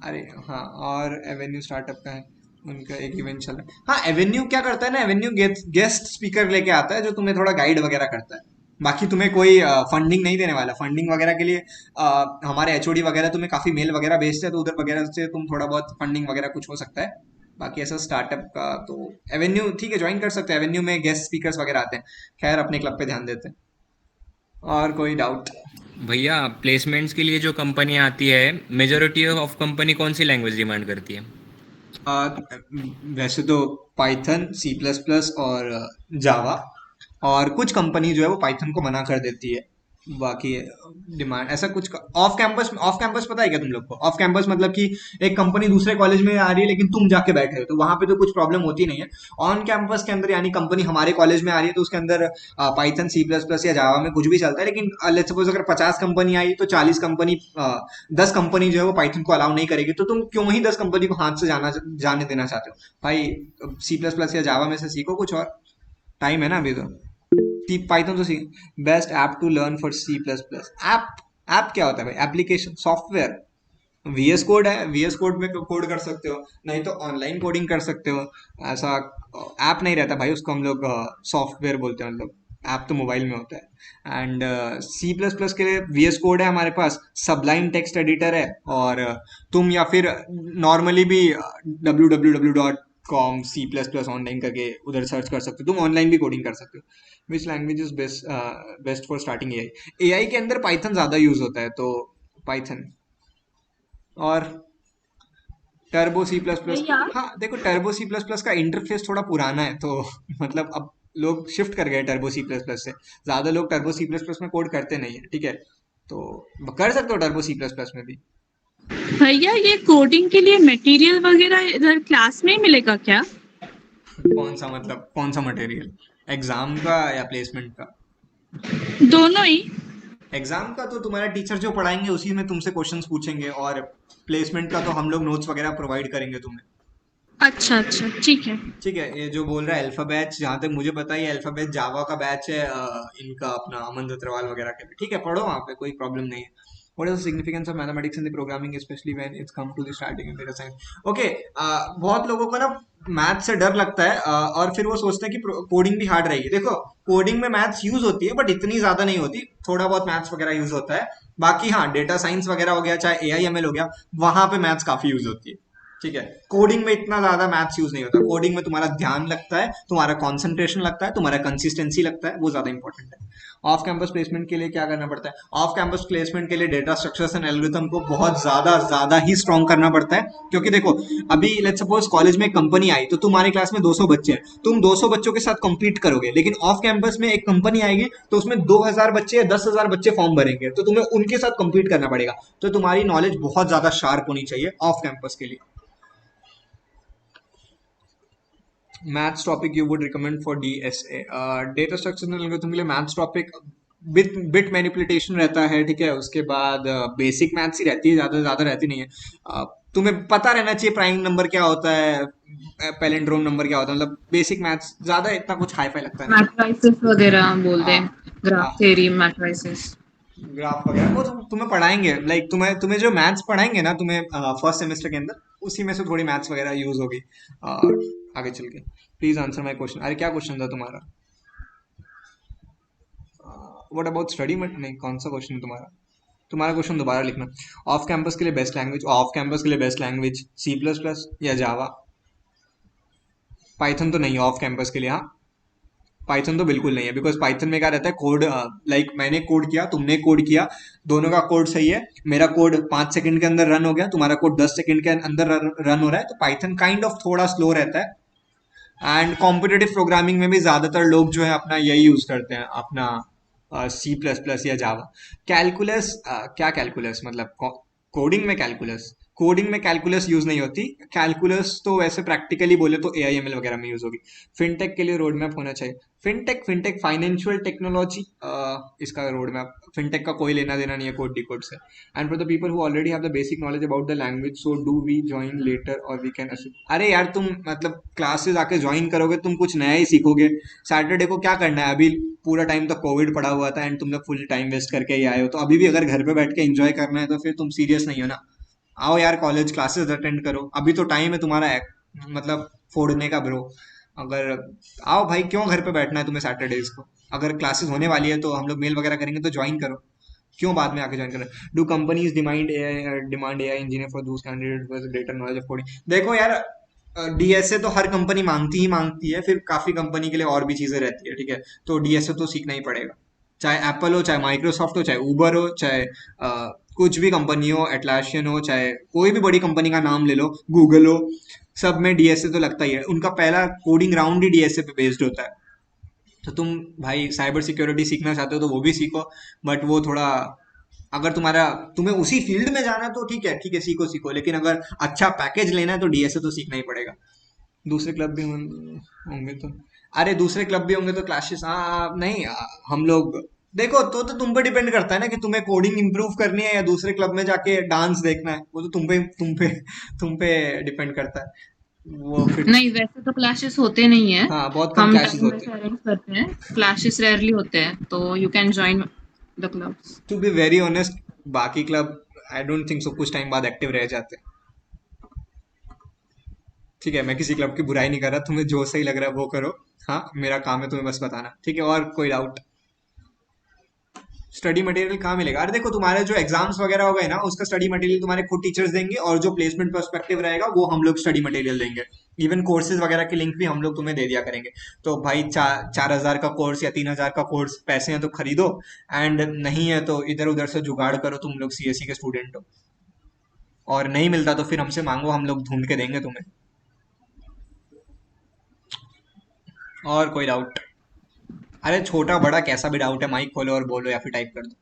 S2: अरे हाँ, और एवेन्यू स्टार्टअप का है, उनका एक इवेंट चल रहा है। हाँ, एवेन्यू क्या करता है ना, एवेन्यू गेस्ट स्पीकर लेके आता है जो तुम्हें थोड़ा गाइड वगैरह करता है, बाकी तुम्हें कोई फंडिंग नहीं देने वाला। फंडिंग वगैरह के लिए हमारे एचओडी वगैरह तुम्हें काफ़ी मेल वगैरह भेजते हैं, तो उधर वगैरह से तुम थोड़ा बहुत फंडिंग वगैरह कुछ हो सकता है। बाकी ऐसा स्टार्टअप का तो एवेन्यू ठीक है, ज्वाइन कर सकते हैं, एवेन्यू में गेस्ट स्पीकर्स वगैरह आते हैं। खैर, अपने क्लब पे ध्यान देते हैं। और कोई डाउट?
S10: भैया प्लेसमेंट्स के लिए जो कंपनी आती है, मेजोरिटी ऑफ कंपनी कौन सी लैंग्वेज डिमांड करती है?
S2: वैसे तो पाइथन, सी प्लस प्लस और जावा, और कुछ कंपनी जो है वो पाइथन को मना कर देती है। बाकी डिमांड ऐसा कुछ ऑफ कैंपस पता है क्या तुम लोग को? ऑफ कैंपस मतलब कि एक कंपनी दूसरे कॉलेज में आ रही है लेकिन तुम जाके बैठे हो, तो वहां पे तो कुछ प्रॉब्लम होती नहीं है। ऑन कैंपस के अंदर यानी कंपनी हमारे कॉलेज में आ रही है तो उसके अंदर पाइथन, सी प्लस प्लस या जावा में कुछ भी चलता है, लेकिन लेट्स सपोज अगर 50 कंपनी आई तो 10 कंपनी जो है वो पाइथन को अलाउ नहीं करेगी, तो तुम क्यों ही 10 कंपनी को हाथ से जाने देना चाहते हो? भाई सी प्लस प्लस या जावा में से सीखो कुछ, और टाइम है ना अभी तो। पाइथन तो सीख। Best app to learn for C plus plus. App क्या होता है भाई? Application, software. VS कोड है, VS कोड में कोड कर सकते हो, नहीं तो ऑनलाइन कोडिंग कर सकते हो। ऐसा ऐप नहीं रहता भाई, उसको हम लोग सॉफ्टवेयर बोलते हैं, मतलब ऐप तो मोबाइल में होता है। एंड सी प्लस प्लस के लिए VS कोड है हमारे पास, सबलाइन टेक्स्ट एडिटर है, और तुम या फिर नॉर्मली भी www.com C++ ऑनलाइन करके उधर सर्च कर सकते हो, तुम ऑनलाइन भी कोडिंग कर सकते हो। Which language is best for starting AI के अंदर पाइथन ज़्यादा यूज होता है, तो पाइथन। और टर्बो सी प्लस प्लस, हाँ देखो टर्बो सी प्लस प्लस का इंटरफेस थोड़ा पुराना है, तो मतलब अब लोग शिफ्ट कर गए टर्बो सी प्लस प्लस से, ज़्यादा लोग टर्बो सी प्लस प्लस में कोड करते नहीं है, ठीक है, तो कर सकते हो टर्बो सी प्लस प्लस में भी।
S6: भैया ये कोडिंग के लिए मटेरियल वगैरह इधर क्लास में ही मिलेगा क्या?
S2: कौन सा मतलब, कौन सा मटेरियल? एग्जाम का या प्लेसमेंट का?
S6: दोनों ही।
S2: एग्जाम का तो तुम्हारे टीचर जो पढ़ाएंगे उसी में तुमसे क्वेश्चंस पूछेंगे, और प्लेसमेंट का तो हम लोग नोट्स वगैरह प्रोवाइड करेंगे तुम्हें।
S6: अच्छा, ठीक है।
S2: ठीक है, ये जो बोल रहा है अल्फा बैच, जहाँ तक मुझे पता है ये अल्फा बैच जावा का बैच है, इनका अपना अमन दत्तरवाल वगैरह के, ठीक है, पढ़ो वहाँ पे, कोई प्रॉब्लम नहीं है। What is the significance of mathematics in the programming, especially when it's come to the starting of data science? Okay, बहुत लोगों को ना मैथ से डर लगता है, और फिर वो सोचते हैं कि कोडिंग भी हार्ड रहेगी। देखो कोडिंग में मैथ्स यूज होती है, बट इतनी ज्यादा नहीं होती, थोड़ा बहुत मैथ्स वगैरह यूज होता है, बाकी हाँ, डेटा साइंस वगैरह हो गया, चाहे AI ML हो गया, वहां पे मैथ्स काफी यूज होती है। ठीक है, कोडिंग में इतना ज्यादा मैथ्स यूज नहीं होता। कोडिंग में तुम्हारा ध्यान लगता है, तुम्हारा कंसंट्रेशन लगता है, तुम्हारा कंसिस्टेंसी लगता है, वो ज्यादा इंपॉर्टेंट है। ऑफ कैंपस प्लेसमेंट के लिए क्या करना पड़ता है? ऑफ कैंपस प्लेसमेंट के लिए डेटा स्ट्रक्चर्स एंड एल्गोरिथम को बहुत ज्यादा ही स्ट्रॉन्ग करना पड़ता है। क्योंकि देखो, अभी लेट्स सपोज कॉलेज में एक कंपनी आई, तो तुम्हारी क्लास में 200 बच्चे हैं, तुम 200 बच्चों के साथ compete करोगे। लेकिन ऑफ कैंपस में एक कंपनी आएगी, तो उसमें 2000 बच्चे या 10,000 बच्चे फॉर्म भरेंगे, तो तुम्हें उनके साथ compete करना पड़ेगा। तो तुम्हारी नॉलेज बहुत ज्यादा शार्प होनी चाहिए ऑफ कैंपस के लिए। Maths topic you would recommend for DSA? Data structure algorithm के लिए मैथ्स टॉपिक बिट मैनिपुलेशन रहता है। ठीक है, उसके बाद बेसिक मैथ्स ही रहती है, ज्यादा रहती नहीं है। तुम्हें पता रहना चाहिए प्राइम नंबर क्या होता है, पैलिंड्रोम नंबर क्या होता है, मतलब बेसिक मैथ्स, ज्यादा इतना कुछ हाई फाई लगता है नहीं।
S6: मैट्रिसेस वगैरह बोल दें,
S2: हाँ,
S6: ग्राफ थ्योरी, मैट्रिसेस।
S2: ग्राफ वगैरह वो तुम्हें पढ़ाएंगे। लाइक तुम्हें जो मैथ्स पढ़ाएंगे ना, तुम्हें फर्स्ट सेमेस्टर के अंदर, उसी में से थोड़ी मैथ्स वगैरह यूज होगी आगे चल के। Please answer my question. अरे क्या क्वेश्चन था तुम्हारा? व्हाट अबाउट स्टडी मट नहीं, कौन सा क्वेश्चन है तुम्हारा? तुम्हारा क्वेश्चन दोबारा लिखना। ऑफ कैंपस के लिए बेस्ट लैंग्वेज, ऑफ कैंपस के लिए बेस्ट लैंग्वेज C++ या जावा? पाइथन तो नहीं है ऑफ कैंपस के लिए। हाँ, पाइथन तो बिल्कुल नहीं है, बिकॉज पाइथन में क्या रहता है, कोड लाइक मैंने कोड किया, तुमने कोड किया, दोनों का कोड सही है, मेरा कोड 5 सेकंड के अंदर रन हो गया, तुम्हारा कोड 10 सेकंड के अंदर रन हो रहा है, तो पाइथन काइंड ऑफ थोड़ा स्लो रहता है। एंड कॉम्पिटेटिव प्रोग्रामिंग में भी ज्यादातर लोग जो है अपना यही यूज करते हैं, अपना C++ या जावा। कैलकुलस, क्या कैलकुलस मतलब? कोडिंग में कैलकुलस? कोडिंग में कैलकुलस यूज नहीं होती। कैलकुलस तो वैसे प्रैक्टिकली बोले तो AI ML वगैरह में यूज होगी। फिनटेक के लिए रोड मैप होना चाहिए। फिनटेक फाइनेंशियल टेक्नोलॉजी, इसका रोड मैप, फिनटेक का कोई लेना देना नहीं है कोड डिकोड से। And for the people who already have the basic knowledge about the language, so do we join later और वी कैन असिस्ट? अरे यार, तुम मतलब क्लासेस आके ज्वाइन करोगे, तुम कुछ नया ही सीखोगे। सैटरडे को क्या करना है? अभी पूरा टाइम तो कोविड पड़ा हुआ था एंड तुम लोग फुल टाइम वेस्ट करके ही आए हो, तो अभी भी अगर घर पे बैठ के एंजॉय करना है तो फिर तुम सीरियस नहीं हो ना। आओ यार, कॉलेज क्लासेस अटेंड करो, अभी तो टाइम है तुम्हारा मतलब फोड़ने का ब्रो। अगर आओ भाई, क्यों घर पे बैठना है तुम्हें सैटरडेज को? अगर क्लासेस होने वाली है तो हम लोग मेल वगैरह करेंगे, तो ज्वाइन करो, क्यों बाद में आके ज्वाइन करना? Do companies demand AI engineer for those candidate with greater knowledge of coding? देखो यार, DSA तो हर कंपनी मांगती ही मांगती है, फिर काफी कंपनी के लिए और भी चीजें रहती है। ठीक है, तो DSA तो सीखना ही पड़ेगा, चाहे एप्पल हो, चाहे माइक्रोसॉफ्ट हो, चाहे उबर हो, चाहे कुछ भी कंपनी हो, एटलासियन हो, चाहे कोई भी बड़ी कंपनी का नाम ले लो, गूगल हो, सब में DSA तो लगता ही है। उनका पहला कोडिंग राउंड ही DSA पे बेस्ड होता है। तो तुम भाई साइबर सिक्योरिटी सीखना चाहते हो तो वो भी सीखो, बट वो थोड़ा, अगर तुम्हें उसी फील्ड में जाना है तो ठीक है, सीखो, लेकिन अगर अच्छा पैकेज लेना है तो DSA तो सीखना ही पड़ेगा। दूसरे क्लब भी होंगे तो, अरे दूसरे क्लब भी होंगे तो क्लासेस, नहीं, हम लोग देखो, तो तुम पे डिपेंड करता है ना कि तुम्हें कोडिंग इंप्रूव करनी है या दूसरे क्लब में जाके डांस देखना है, वो तो तुम पे डिपेंड करता है वो फिर।
S6: नहीं, वैसे तो क्लैशेस होते नहीं है।
S2: हाँ, बहुत कम
S6: हम
S2: क्लैशेस
S6: टाइम
S2: होते
S6: में
S2: हैं।
S6: अरेंज करते हैं, क्लैशेस रेयरली होते हैं, तो you can join the clubs.
S2: To be very honest, बाकी club I don't think so कुछ टाइम बाद एक्टिव रह जाते हैं। ठीक है, मैं किसी क्लब की बुराई नहीं कर रहा, तुम्हें जो सही लग रहा है वो करो। हाँ, मेरा काम है तुम्हें बस बताना। ठीक है, और कोई डाउट? स्टडी मटेरियल कहाँ मिलेगा? अरे देखो, तुम्हारे जो एग्जाम्स वगैरह हो गए ना, उसका स्टडी मटेरियल तुम्हारे खुद टीचर्स देंगे, और जो प्लेसमेंट पर्सपेक्टिव रहेगा वो हम लोग स्टडी मटेरियल देंगे। इवन कोर्सेज वगैरह की लिंक भी हम लोग तुम्हें दे दिया करेंगे। तो भाई 4,000 का कोर्स या 3,000 का कोर्स, पैसे हैं तो खरीदो, एंड नहीं है तो इधर उधर से जुगाड़ करो, तुम लोग CSE के स्टूडेंट हो। और नहीं मिलता तो फिर हमसे मांगो, हम लोग ढूंढ के देंगे तुम्हें। और कोई डाउट? अरे छोटा बड़ा कैसा भी डाउट है, माइक खोलो और बोलो, या फिर टाइप कर दो।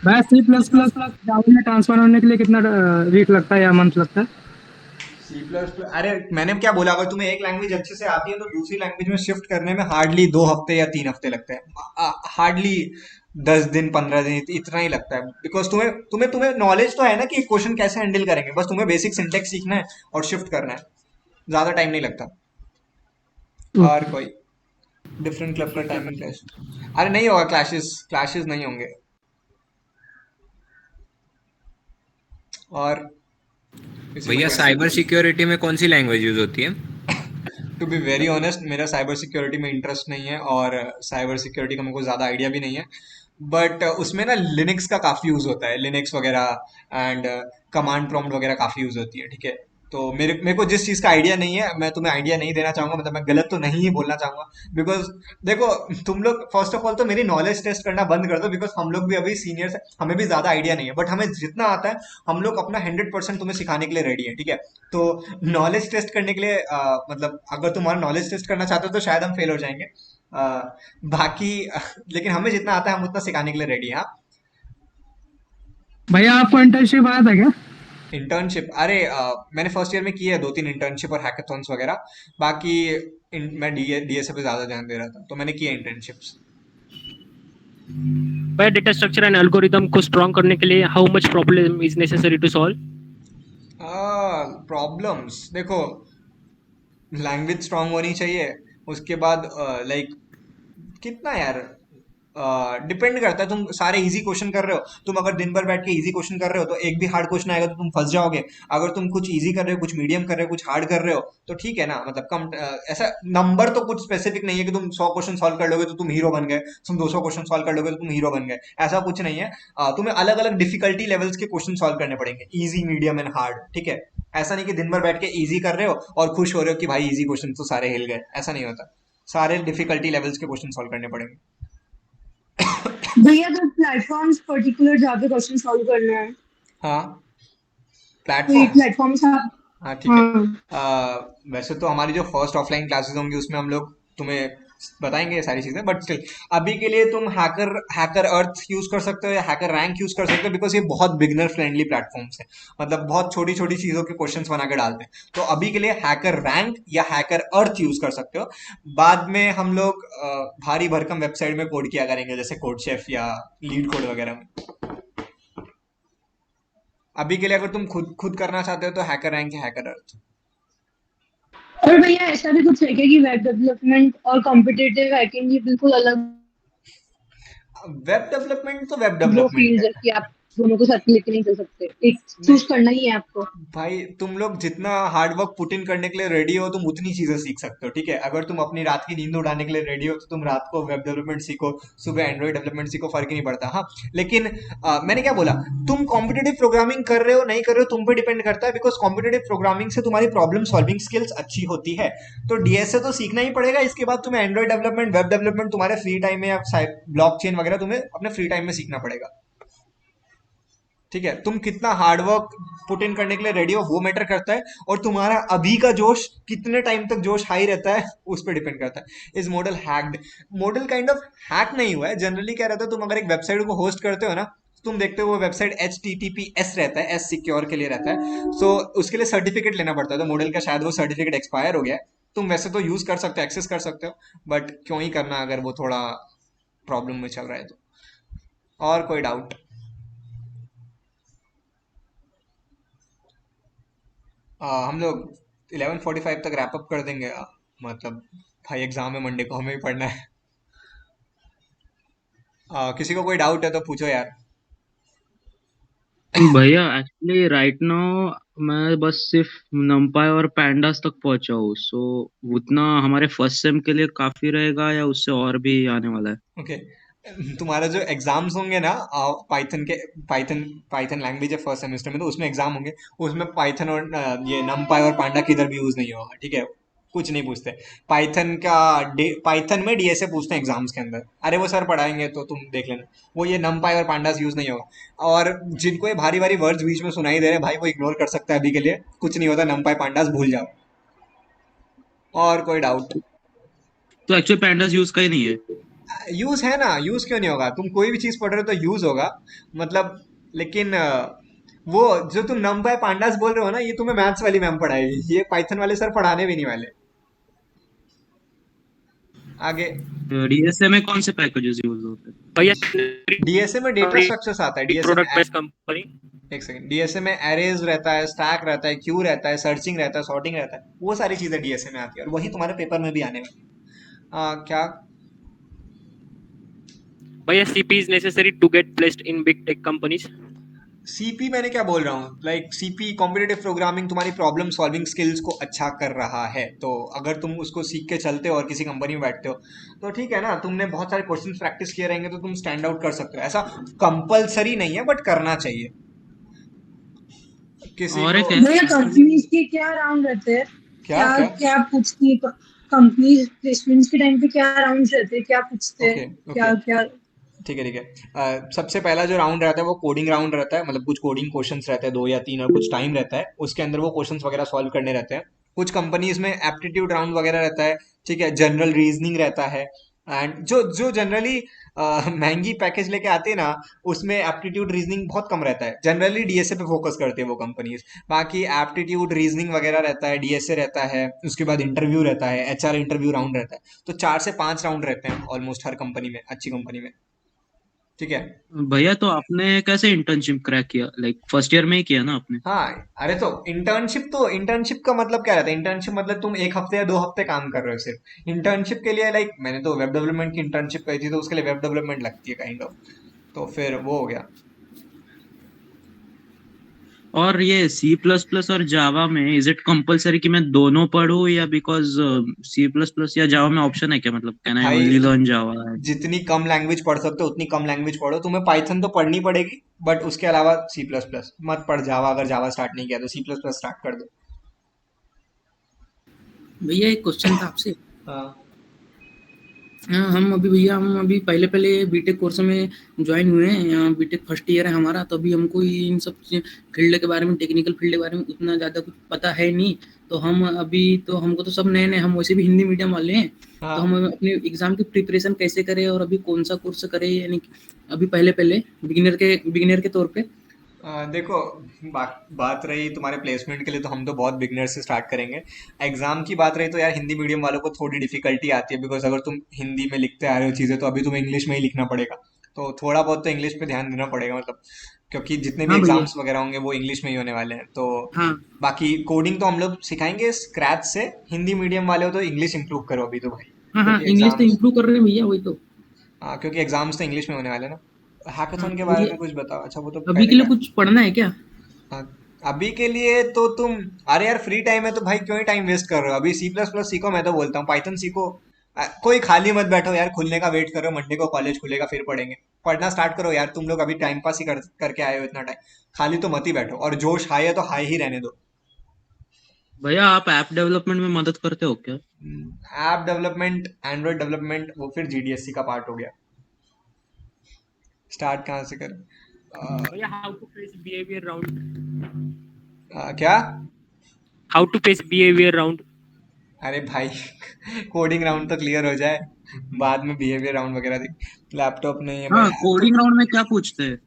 S9: भाई C++ जावा में ट्रांसफर होने के लिए कितना वीक लगता है या मंथ लगता है?
S2: C++, अरे मैंने क्या बोला, अगर तुम्हें एक लैंग्वेज अच्छे से आती है तो दूसरी लैंग्वेज में शिफ्ट करने में हार्डली 2 हफ्ते या 3 हफ्ते लगते हैं। हार्डली 10 दिन 15 दिन इतना ही लगता है, बिकॉज तुम्हें नॉलेज तो है ना कि क्वेश्चन कैसे हैंडल करेंगे, बस तुम्हें बेसिक सिंटेक्स सीखना है और शिफ्ट करना है, ज्यादा टाइम नहीं लगता। और कोई डिफरेंट क्लब का टाइमिंग टेस्ट? अरे नहीं होगा, क्लैशेस नहीं होंगे। और
S10: भैया साइबर सिक्योरिटी में कौन सी लैंग्वेज यूज होती है?
S2: टू बी वेरी ऑनेस्ट मेरा साइबर सिक्योरिटी में इंटरेस्ट नहीं है और साइबर सिक्योरिटी का मेरे को ज़्यादा आइडिया भी नहीं है, बट उसमें ना लिनक्स का काफ़ी यूज़ होता है, लिनक्स वगैरह एंड कमांड प्रॉम्प्ट वगैरह काफ़ी यूज़ होती है, ठीक है। तो मेरे को जिस चीज़ का आइडिया नहीं है मैं तुम्हें आइडिया नहीं देना चाहूंगा, मतलब मैं गलत तो नहीं ही बोलना चाहूंगा, बिकॉज देखो तुम लोग फर्स्ट ऑफ ऑल तो मेरी नॉलेज टेस्ट करना बंद कर दो, बिकॉज हम लोग भी अभी सीनियर्स हैं, हमें भी ज़्यादा आइडिया नहीं है, बट हमें जितना आता है हम लोग अपना 100% तुम्हें सिखाने के लिए रेडी है, ठीक है। तो नॉलेज टेस्ट करने के लिए मतलब अगर तुम्हारा नॉलेज टेस्ट करना चाहते हो तो शायद हम फेल हो जाएंगे, बाकी लेकिन हमें जितना आता है हम उतना सिखाने के लिए रेडी हैं। हाँ,
S9: भैया आपको इंटर्नशिप आया था क्या?
S2: इंटर्नशिप अरे मैंने फर्स्ट ईयर में की है 2-3 इंटर्नशिप और हैकाथॉन्स वगैरह, बाकी मैं डीएसए पे ज़्यादा ध्यान दे रहा था तो मैंने किया इंटर्नशिप्स।
S7: भैया डेटा स्ट्रक्चर एंड एल्गोरिदम को स्ट्रॉन्ग करने के लिए how much problem is necessary to solve?
S2: Problems देखो, लैंग्वेज स्ट्रांग होनी चाहिए, उसके बाद लाइक कितना यार डिपेंड करता है, तुम सारे इजी क्वेश्चन कर रहे हो, तुम अगर दिन भर बैठ के इजी क्वेश्चन कर रहे हो तो एक भी हार्ड क्वेश्चन आएगा तो तुम फंस जाओगे, अगर तुम कुछ इजी कर रहे हो कुछ मीडियम कर रहे हो कुछ हार्ड कर रहे हो तो ठीक है ना, मतलब कम ऐसा नंबर तो कुछ स्पेसिफिक नहीं है कि तुम 100 क्वेश्चन सॉल्व कर लोगे तो तुम हीरो बन गए, तुम 200 क्वेश्चन सॉल्व कर लोगे तो तुम हीरो बन गए, ऐसा कुछ नहीं है। तुम्हें अलग अलग डिफिकल्टी लेवल्स के क्वेश्चन सॉल्व करने पड़ेंगे, इजी मीडियम एंड हार्ड, ठीक है। ऐसा नहीं कि दिन भर बैठ के इजी कर रहे हो और खुश हो रहे हो कि भाई इजी क्वेश्चन तो सारे हिल गए, ऐसा नहीं होता, सारे डिफिकल्टी लेवल्स के क्वेश्चन सॉल्व करने पड़ेंगे।
S4: भैया तो प्लेटफॉर्म्स पर्टिकुलर जाके क्वेश्चन सॉल्व करना है,
S2: हाँ
S4: कोई
S2: प्लेटफॉर्म,
S4: प्लेटफॉर्म्स आप।
S2: हाँ ठीक है।
S4: हाँ
S2: वैसे तो हमारी जो फर्स्ट ऑफलाइन क्लासेस होंगी उसमें हम लोग तुम्हें बताएंगे ये सारी चीजें, बट स्टिल अभी के लिए तुम हैकर अर्थ यूज कर सकते हो या हैकर रैंक यूज कर सकते हो, बिकॉज ये बहुत बिगनर फ्रेंडली प्लेटफॉर्म्स है, मतलब बहुत छोटी छोटी चीजों के क्वेश्चंस बना के डालते हैं, तो अभी के लिए हैकर रैंक या हैकर अर्थ यूज कर सकते हो। बाद में हम लोग भारी भरकम वेबसाइट में कोड किया करेंगे जैसे कोड शेफ या लीड कोड वगैरह में। अभी के लिए अगर तुम खुद खुद करना चाहते हो तो हैकर रैंक या हैकर अर्थ।
S4: और भैया ऐसा भी कुछ है क्या कि वेब डेवलपमेंट और कॉम्पिटिटिव हैकिंग ये बिल्कुल अलग
S2: वेब डेवलपमेंट तो वेब
S4: दो
S2: डेवलपमेंट
S4: फील्ड
S2: है
S4: है कि आप दोनों को साथ लेके नहीं चल सकते, एक चूज करना ही है आपको।
S2: भाई, तुम लोग जितना हार्ड वर्क पुट इन करने के लिए रेडी हो तुम उतनी चीजें सीख सकते हो, ठीक है। अगर तुम अपनी रात की नींद उड़ाने के लिए रेडी हो तो तुम रात को वेब डेवलपमेंट सीखो, सुबह एंड्रॉइड डेवलपमेंट सीखो, फर्क ही नहीं पड़ता। हाँ, लेकिन मैंने क्या बोला, तुम कॉम्पिटेटिव प्रोग्रामिंग कर रहे हो नहीं कर रहे हो तुम पे डिपेंड करता है, बिकॉज कॉम्पिटेटिव प्रोग्रामिंग से तुम्हारी प्रॉब्लम सॉल्विंग स्किल्स अच्छी होती है, तो डीएसए तो सीखना ही पड़ेगा। इसके बाद तुम्हें एंड्रॉइड डेवलपमेंट वेब डेवलपमेंट तुम्हारे फ्री टाइम में या ब्लॉकचेन वगैरह तुम्हें अपने फ्री टाइम में सीखना पड़ेगा, ठीक है। तुम कितना हार्डवर्क पुट इन करने के लिए रेडी हो वो मैटर करता है, और तुम्हारा अभी का जोश कितने टाइम तक जोश हाई रहता है उस पर डिपेंड करता है। इस model hacked, model kind of hack नहीं हुआ है, जनरली क्या रहता है, तुम अगर एक वेबसाइट को होस्ट करते हो ना, तुम देखते हो वो वेबसाइट HTTPS रहता है, एस सिक्योर के लिए रहता है, सो उसके लिए सर्टिफिकेट लेना पड़ता है, तो मॉडल का शायद वो सर्टिफिकेट एक्सपायर हो गया है। तुम वैसे तो यूज कर सकते हो, एक्सेस कर सकते हो, बट क्यों ही करना अगर वो थोड़ा प्रॉब्लम में चल रहा है तो। और कोई डाउट? हम लोग 11:45 तक रैप अप कर देंगे, मतलब भाई एग्जाम है मंडे को, हमें भी पढ़ना है। किसी को कोई डाउट है तो पूछो यार।
S12: भैया एक्चुअली राइट नाउ मैं बस सिर्फ नमपाई और पैंडास तक पहुंचा हूँ, सो उतना हमारे फर्स्ट सेम के लिए काफी रहेगा या उससे और भी आने वाला है?
S2: ओके, तुम्हारा जो एग्जाम्स होंगे ना पाइथन के, पाइथन लैंग्वेज है फर्स्ट सेमेस्टर में, तो उसमें एग्जाम होंगे, उसमें पाइथन और ये नमपाई और पांडा किधर भी यूज नहीं होगा, ठीक है। कुछ नहीं पूछते पाइथन का, पाइथन में डीएसए पूछते हैं एग्जाम्स के अंदर, अरे वो सर पढ़ाएंगे तो तुम देख लेना, वो ये नमपाई और पांडास यूज नहीं होगा। और जिनको ये भारी भारी वर्ड्स बीच में सुनाई दे रहे हैं भाई वो इग्नोर कर सकता है, अभी के लिए कुछ नहीं होता, नमपाई पांडास भूल जाओ। और कोई डाउट?
S12: तो एक्चुअली पैंडास यूज का ही नहीं है?
S2: यूज है ना, यूज क्यों नहीं होगा, तुम कोई भी चीज पढ़ रहे हो तो यूज होगा, मतलब। लेकिन वो जो तुम नमपाई पांडास बोल रहे हो ना, ये तुम्हें मैथ्स वाली मैम पढ़ाएगी, ये पाइथन वाले सर पढ़ाने भी नहीं वाले। आगे
S12: डीएसए में कौन से पैकेजेस यूज होते हैं?
S7: भैया
S2: डीएसए में डेटा स्ट्रक्चर्स आता है, डीएसए में
S7: प्रोडक्ट बेस्ड कंपनी।
S2: एक सेकंड, डीएसए में एरेज रहता है, स्टैक रहता है, क्यू रहता है, सर्चिंग रहता है, सॉर्टिंग रहता है, वो सारी चीजें डीएसए में आती है, और वही तुम्हारे पेपर में भी आने वाली है। क्या
S7: भैया CP is necessary to get placed in big tech companies?
S2: CP मैंने क्या बोल रहा हूँ, लाइक सीपी कॉम्पिटिटिव प्रोग्रामिंग तुम्हारी प्रॉब्लम सॉल्विंग स्किल्स को अच्छा कर रहा है, तो अगर तुम उसको सीख के चलते हो और किसी कंपनी में बैठते हो तो ठीक है ना, तुमने बहुत सारे क्वेश्चन प्रैक्टिस किए रहेंगे तो तुम स्टैंड आउट कर सकते हो। ऐसा कंपलसरी नहीं है बट करना चाहिए किसी
S12: और एक
S2: को।
S4: भैया कंपनीज के क्या राउंड रहते हैं,
S2: क्या
S4: क्या
S2: क्या
S4: क्या पूछती है कंपनीज प्लेसमेंट्स के टाइम पे, क्या राउंड रहते हैं, क्या पूछते
S2: ओके
S4: हैं,
S2: ओके
S4: क्या क्या?
S2: ठीक है ठीक है। सबसे पहला जो राउंड रहता है वो कोडिंग राउंड रहता है, मतलब कुछ कोडिंग क्वेश्चंस रहते हैं 2 या 3 और कुछ टाइम रहता है, उसके अंदर वो क्वेश्चंस वगैरह सॉल्व करने रहते हैं। कुछ कंपनीज में एप्टीट्यूड राउंड वगैरह रहता है, ठीक है, जनरल रीजनिंग रहता है। एंड जो जो जनरली महंगी पैकेज लेके आते हैं ना, उसमें एप्टीट्यूड रीजनिंग बहुत कम रहता है, जनरली डीएसए पे फोकस करते हैं वो कंपनीज। बाकी एप्टीट्यूड रीजनिंग वगैरह रहता है, डीएसए रहता है, उसके बाद इंटरव्यू रहता है, एचआर इंटरव्यू राउंड रहता है। तो 4 से 5 राउंड रहते हैं ऑलमोस्ट हर कंपनी में, अच्छी कंपनी में, ठीक है।
S12: भैया तो आपने कैसे इंटर्नशिप क्रैक किया, लाइक फर्स्ट ईयर में ही किया ना आपने?
S2: हाँ, अरे तो इंटर्नशिप का मतलब क्या रहता है, इंटर्नशिप मतलब तुम 1 हफ्ते या 2 हफ्ते काम कर रहे हो सिर्फ। इंटर्नशिप के लिए लाइक मैंने तो वेब डेवलपमेंट की इंटर्नशिप करी थी, तो उसके लिए वेब डेवलपमेंट लगती है काइंड ऑफ, तो फिर वो हो गया।
S12: और ये सी प्लस प्लस और जावा में इज इट कंपलसरी कि मैं दोनों पढूं, या बिकॉज सी प्लस प्लस या जावा में ऑप्शन है क्या, मतलब कैन आई
S2: भाई
S12: ओनली लर्न जावा?
S2: जितनी कम लैंग्वेज पढ़ सकते हो उतनी कम लैंग्वेज पढ़ो, तुम्हें पाइथन तो पढ़नी पड़ेगी बट उसके अलावा सी प्लस प्लस मत पढ़। जावा अगर जावा स्टार्ट नहीं किया तो सी प्लस प्लस स्टार्ट कर दो।
S13: भैया एक क्वेश्चन था आपसे।
S2: हाँ
S13: हम अभी भैया हम अभी पहले पहले बीटेक कोर्स में ज्वाइन हुए हैं, यहाँ बीटेक फर्स्ट ईयर है हमारा, तो अभी हमको इन सब फील्ड के बारे में, टेक्निकल फील्ड के बारे में उतना ज़्यादा कुछ पता है नहीं। तो हम अभी तो हमको तो सब नए नए, हम वैसे भी हिंदी मीडियम वाले हैं, तो हम अपने एग्जाम की प्रिपरेशन कैसे करें और अभी कौन सा कोर्स करें, यानी कि अभी पहले पहले बिगिनर के तौर पे।
S2: देखो, बात रही तुम्हारे प्लेसमेंट के लिए, तो हम तो बहुत बिगनर से स्टार्ट करेंगे। एग्जाम की बात रही तो यार हिंदी मीडियम वालों को थोड़ी डिफिकल्टी आती है, बिकॉज अगर तुम हिंदी में लिखते आ रहे हो चीज़ें तो अभी तुम्हें इंग्लिश में ही लिखना पड़ेगा, तो थोड़ा बहुत तो इंग्लिश पे ध्यान देना पड़ेगा, मतलब क्योंकि जितने भी
S13: हाँ भैया।
S2: एग्जाम्स वगैरह होंगे वो इंग्लिश में ही होने वाले हैं। तो
S13: हाँ
S2: बाकी कोडिंग तो हम लोग सिखाएंगे स्क्रैच से। हिंदी मीडियम वाले हो तो इंग्लिश इंप्रूव करो अभी तो भाई,
S13: हाँ हाँ,
S2: क्योंकि
S13: इंग्लिश तो
S2: एग्जाम्स,
S13: इम्प्रूव कर रहे हैं भैया, वही तो।
S2: हाँ क्योंकि एग्जाम्स तो इंग्लिश में होने वाले हैं ना।
S13: हाँ
S2: हैकाथॉन के
S13: तो
S2: बारे
S13: भैया
S2: में कुछ बताओ। अच्छा वो तो
S13: अभी के
S2: पहले
S13: लिए
S2: का।
S13: कुछ पढ़ना है क्या?
S2: हाँ, अभी के लिए तो तुम, अरे यार फ्री टाइम है तो भाई क्यों ही टाइम वेस्ट कर रहे हो, अभी सी प्लस प्लस सीखो, मैं तो बोलता हूँ पाइथन सीखो। कोई खाली मत बैठो यार, खुलने का वेट करो, मंडे को कॉलेज खुलेगा फिर पढ़ेंगे। पढ़ना स्टार्ट करो यार, तुम लोग अभी टाइम पास ही करके आए हो इतना टाइम, खाली तो मत ही बैठो, और जोश हाई है तो हाई ही रहने दो।
S12: भैया आप ऐप डेवलपमेंट में मदद करते हो क्या?
S2: ऐप डेवलपमेंट, एंड्रॉयड डेवलपमेंट वो फिर जीडीएससी का पार्ट हो गया। स्टार्ट कहाँ से करें?
S7: भैया how to face behaviour round,
S2: क्या?
S7: How to face behaviour round.
S2: अरे भाई कोडिंग राउंड तो क्लियर हो जाए, बाद में बिहेवियर राउंड वगैरह देख। लैपटॉप नहीं है
S12: हाँ,
S2: भाई तो।
S12: कोडिंग राउंड में क्या पूछते हैं?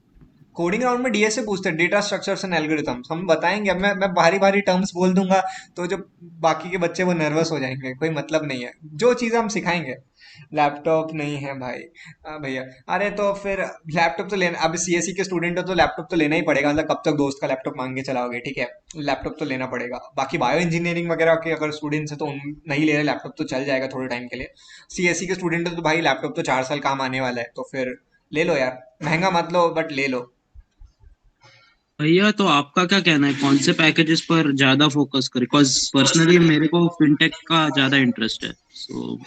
S2: कोडिंग राउंड में डीएसए पूछते हैं, डेटा स्ट्रक्चर्स एंड एल्गोरिथम्स, हम बताएंगे। अब मैं भारी भारी टर्म्स बोल दूंगा तो जो बाकी के बच्चे वो नर्वस हो जाएंगे, कोई मतलब नहीं है, जो चीज़ें हम सिखाएंगे। लैपटॉप नहीं है भाई। हाँ भैया, अरे तो फिर लैपटॉप तो लेना, अब सीएससी के स्टूडेंट हो तो लैपटॉप तो लेना ही पड़ेगा, मतलब कब तक दोस्त का लैपटॉप मांग के चलाओगे, ठीक है। लैपटॉप तो लेना पड़ेगा। बाकी बायो इंजीनियरिंग वगैरह के अगर स्टूडेंट्स हैं तो उन नहीं ले रहे लैपटॉप, तो चल जाएगा थोड़े टाइम के लिए। सीएससी के स्टूडेंट हो तो भाई लैपटॉप तो 4 साल काम आने वाला है, तो फिर ले लो यार, महंगा मत लो बट ले लो।
S12: भैया तो आपका क्या कहना है, कौन से पैकेजेस पर ज्यादा फोकस करें? बिकॉज पर्सनली मेरे को फिनटेक का ज्यादा इंटरेस्ट है, सो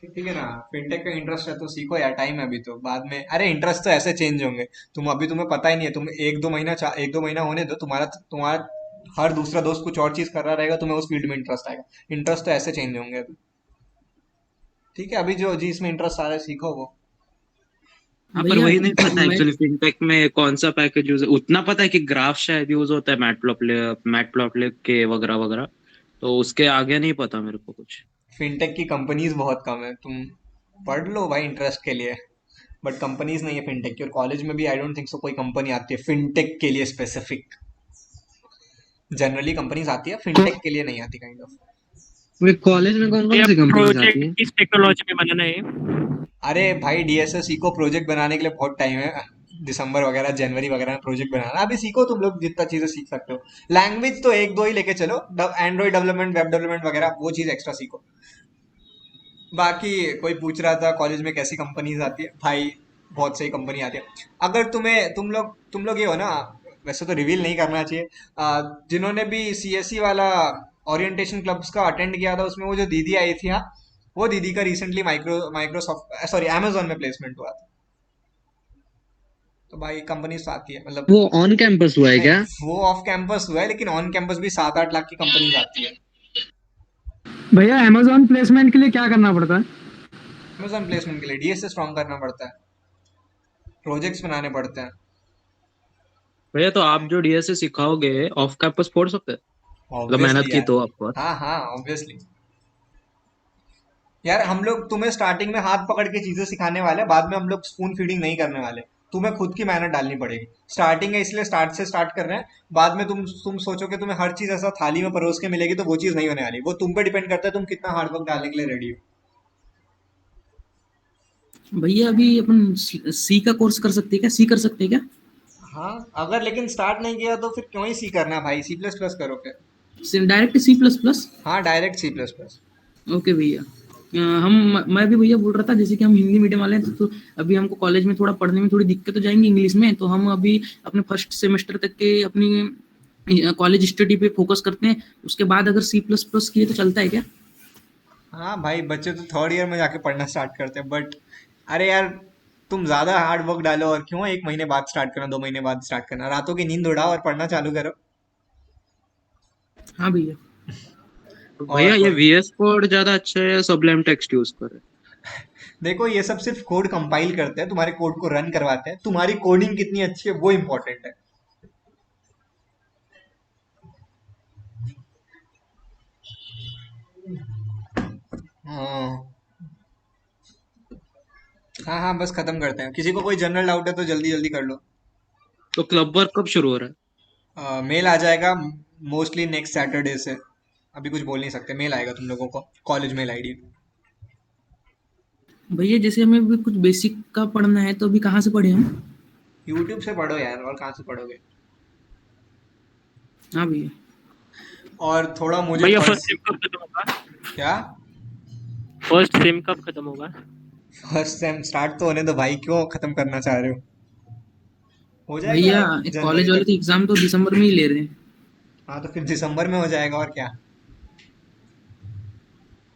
S2: ठीक है ना, फिनटेक का इंटरेस्ट है तो सीखो यार, टाइम है अभी तो, बाद में अरे इंटरेस्ट तो ऐसे चेंज होंगे। तुम अभी, तुम्हें पता ही नहीं है, तुम 1-2 महीना होने दो, तुम्हारा तुम्हारा हर दूसरा दोस्त कुछ और चीज कर रहा रहेगा, तुम्हें उस फील्ड में इंटरेस्ट आएगा। इंटरेस्ट तो ऐसे चेंज होंगे अभी, ठीक है। अभी जो जिसमें इंटरेस्ट आ रहा है सीखो वो।
S12: हाँ, पर
S13: भैया
S12: वही नहीं पता
S13: मैं
S12: एक्चुअली फिनटेक में कौन सा पैकेज यूज है। उतना पता है कि ग्राफ शायद यूज होता है मैटप्लॉटलिब के वगैरह वगैरह, तो उसके आगे नहीं पता मेरे को कुछ।
S2: फिनटेक की कंपनीज बहुत कम है, तुम पढ़ लो भाई इंटरेस्ट के लिए, बट कंपनीज नहीं है फिनटेक की, और कॉलेज में भी आई डोंट थिंक सो कोई कंपनी आती है फिनटेक के लिए स्पेसिफिक। जनरली कंपनीज आती है, फिनटेक के लिए नहीं आती काइंड ऑफ।
S11: कॉलेज में कौन कौन
S7: भैया
S11: सी कंपनीज आती
S7: प्रोजेक्ट
S11: है?
S7: किस टेक्नोलॉजी में बनाना है?
S2: अरे भाई डीएसए सीखो, प्रोजेक्ट बनाने के लिए बहुत टाइम है। दिसंबर वगैरह जनवरी वगैरह में प्रोजेक्ट बनाना, अभी सीखो तुम लोग जितना चीजें सीख सकते हो। लैंग्वेज तो 1-2 ही लेके चलो, एंड्रॉइड डेवलपमेंट, वेब डेवलपमेंट वगैरह वो चीज एक्स्ट्रा सीखो। बाकी कोई पूछ रहा था कॉलेज में कैसी कंपनीज आती है, भाई बहुत सही कंपनी आती है। अगर तुम लोग ये हो ना, वैसे तो रिवील नहीं करना चाहिए, जिन्होंने भी सीएससी वाला ओरिएंटेशन क्लब्स का अटेंड किया था, उसमें वो जो दीदी आई थी, हाँ, वो दीदी का रिसेंटली माइक्रोसॉफ्ट सॉरी अमेजोन में प्लेसमेंट हुआ था। तो भाई कंपनी तो आती है, मतलब
S11: वो ऑन कैंपस हुआ है क्या?
S2: वो ऑफ कैंपस हुआ है, लेकिन ऑन कैंपस भी 7-8 लाख की कंपनी आती है।
S9: भैया अमेजोन प्लेसमेंट के लिए क्या करना पड़ता है?
S2: अमेजोन प्लेसमेंट के लिए डीएसए स्ट्रॉन्ग करना पड़ता है, प्रोजेक्ट्स बनाने पड़ते हैं।
S12: भैया तो आप जो डीएसए सिखाओगे ऑफ कैंपस पढ़ सकते हैं, मतलब मेहनत
S2: Obviously
S12: की
S2: यार,
S12: तो आपको।
S2: हाँ हाँ ऑब्वियसली यार, हम लोग तुम्हें स्टार्टिंग में हाथ पकड़ के चीजें सिखाने वाले हैं, बाद में हम लोग स्पून फीडिंग नहीं करने वाले। तुम्हें खुद की मेहनत डालनी पड़ेगी। स्टार्टिंग है इसलिए स्टार्ट से स्टार्ट कर रहे हैं, बाद में तुम सोचो कि तुम्हें हर चीज ऐसा थाली में परोस के मिलेगी, तो वो चीज नहीं होने वाली। वो तुम पे डिपेंड करता है तुम कितना हार्ड वर्क डालने के लिए रेडी हो।
S13: भैया अभी अपन सी का कोर्स कर सकते हैं क्या? सी कर सकते हैं क्या?
S2: हाँ, अगर लेकिन स्टार्ट नहीं किया तो फिर क्यों ही सी करना भाई, सी प्लस प्लस करो फिर।
S13: Direct C plus plus?
S2: हाँ, direct C plus plus.
S13: Okay भैया। मैं भी भैया बोल रहा था, जैसे कि हम हिंदी मीडियम वाले हैं, तो अभी हमको कॉलेज में थोड़ा पढ़ने में थोड़ी दिक्कत तो जाएंगी इंग्लिश में, तो हम अभी अपने फर्स्ट सेमेस्टर तक के अपनी कॉलेज स्टडी पे फोकस करते हैं। उसके बाद अगर सी प्लस प्लस किए तो चलता है क्या?
S2: हाँ भाई, बच्चे तो थर्ड ईयर में जाके पढ़ना स्टार्ट करते हैं, बट अरे यार, तुम ज्यादा हार्ड वर्क डालो, और क्यों 1 महीने बाद स्टार्ट करना, 2 महीने बाद स्टार्ट करना। रातों की नींद उड़ाओ और पढ़ना चालू करो।
S13: हाँ भैया।
S12: भैया ये VS कोड ज्यादा अच्छा है या सबलाइम टेक्स्ट यूज करें?
S2: देखो, ये सब सिर्फ कोड कंपाइल करते हैं, तुम्हारे कोड को रन करवाते हैं। तुम्हारी कोडिंग कितनी अच्छी है वो इम्पोर्टेंट है। हाँ हाँ हाँ, बस खत्म करते हैं। किसी को कोई जनरल डाउट है तो जल्दी जल्दी कर लो।
S12: तो क्लब वर्क कब शुरू हो रहा है?
S2: मेल आ जाएगा मोस्टली नेक्स्ट सैटरडे से। अभी कुछ बोल नहीं सकते, मेल आएगा तुम लोगों को, कॉलेज मेल आईडी।
S13: भैया जैसे हमें भी कुछ बेसिक का पढ़ना है, तो अभी कहाँ से पढ़े हम?
S2: यूट्यूब से पढ़ो यार, और कहाँ से पढ़ोगे।
S13: हाँ भैया।
S2: और थोड़ा मुझे
S7: भैया फर्स्ट सेम कब खत्म होगा?
S2: क्या?
S7: फर्स्ट सेम कब खत्म होगा?
S2: फर्स्ट सेम स्टार्ट तो होने दो भाई, क्यों खत्म करना चाह रहे हो। हो जाएगा
S13: भैया
S2: जनवरी
S13: कॉलेज वाले
S2: तक।
S13: तो एग्जाम तो दिसंबर में ही ले रहे हैं।
S2: हाँ, तो फिर दिसंबर में हो जाएगा, और क्या।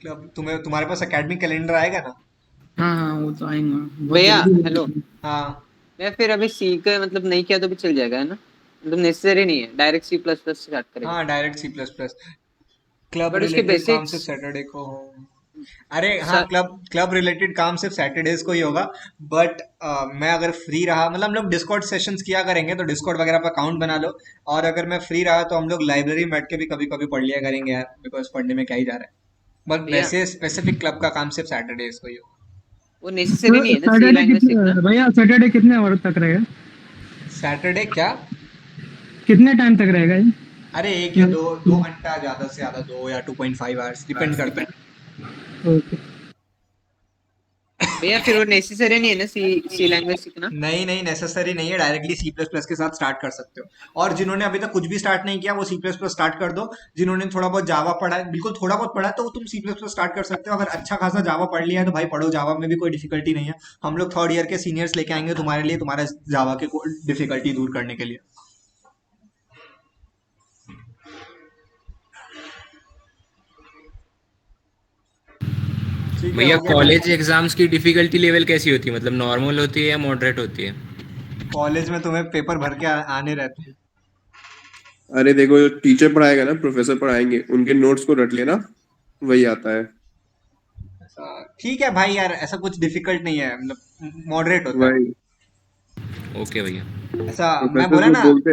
S2: तुम्हारे पास एकेडमिक कैलेंडर आएगा ना।
S13: हाँ हाँ, वो तो आएगा बहुत
S3: भैया
S13: जल्दी।
S3: हेलो,
S2: हाँ
S3: मैं फिर अभी सी का मतलब नहीं किया तो भी चल जाएगा है ना? मतलब नेसेसरी नहीं है, direct C plus plus start करेंगे।
S2: हाँ, direct C plus plus. Club
S3: but उसके
S2: रिलेटेड काम सिर्फ
S3: बेसिक्स
S2: सैटरडे को हो। अरे हाँ, क्लब रिलेटेड काम सिर्फ सैटरडेज को ही होगा। बट मैं अगर फ्री रहा, मतलब हम लोग डिस्कॉर्ड सेशंस किया करेंगे, तो डिस्कॉर्ड वगैरह पर अकाउंट बना लो। और अगर मैं फ्री रहा तो हम लोग लाइब्रेरी में बैठ के भी कभी कभी पढ़ लिया करेंगे यार, बिकॉज पढ़ने में क्या ही जा रहा है। बट
S3: भैया
S2: वैसे स्पेसिफिक क्लब का काम सिर्फ सैटरडेज को ही होगा।
S3: वो नेसेसरी नहीं है ना सी
S9: सैटरडे
S3: लैंग्वेज सीखना।
S9: कितने भैया, सैटरडे कितने आवर तक रहेगा?
S2: सैटरडे क्या?
S9: कितने टाइम तक रहेगा ये?
S2: अरे 1 या 2 घंटा, ज्यादा से ज्यादा 2 या 2.5 आवर्स, डिपेंड करता है।
S9: ओके।
S3: भैया फिर वो नेसेसरी नहीं है ना सी लैंग्वेज सीखना?
S2: नहीं नहीं, नेसेसरी नहीं है, डायरेक्टली सी प्लस प्लस के साथ स्टार्ट कर सकते हो। और जिन्होंने अभी तक कुछ भी स्टार्ट नहीं किया, वो सी प्लस प्लस स्टार्ट कर दो। जिन्होंने थोड़ा बहुत जावा पढ़ा है, बिल्कुल थोड़ा बहुत पढ़ा है, तो तुम सी प्लस प्लस स्टार्ट कर सकते हो। अगर अच्छा खासा जावा पढ़ लिया है तो भाई पढ़ो, जावा में भी कोई डिफिकल्टी नहीं है। हम लोग थर्ड ईयर के सीनियर्स लेके आएंगे तुम्हारे लिए, तुम्हारा जावा के डिफिकल्टी दूर करने के लिए। ठीक है,
S10: भैया
S2: हो गया।
S10: कॉलेज एग्जाम्स की डिफिकल्टी लेवल कैसी होती है, मतलब नॉर्मल होती है या मॉडरेट होती है?
S2: कॉलेज में तुम्हें पेपर भर के आने रहते हैं।
S14: अरे देखो, जो टीचर पढ़ाएगा ना, प्रोफेसर पढ़ाएंगे, उनके नोट्स को रट लेना, वही आता है।
S2: ठीक है भाई यार, ऐसा कुछ डिफिकल्ट नहीं है, मतलब मॉडरेट होता है।
S14: वही
S10: ओके भैया।
S2: ऐसा मैं
S14: प्रोफेसर
S2: बोला
S14: जो
S2: ना।
S14: बोलते,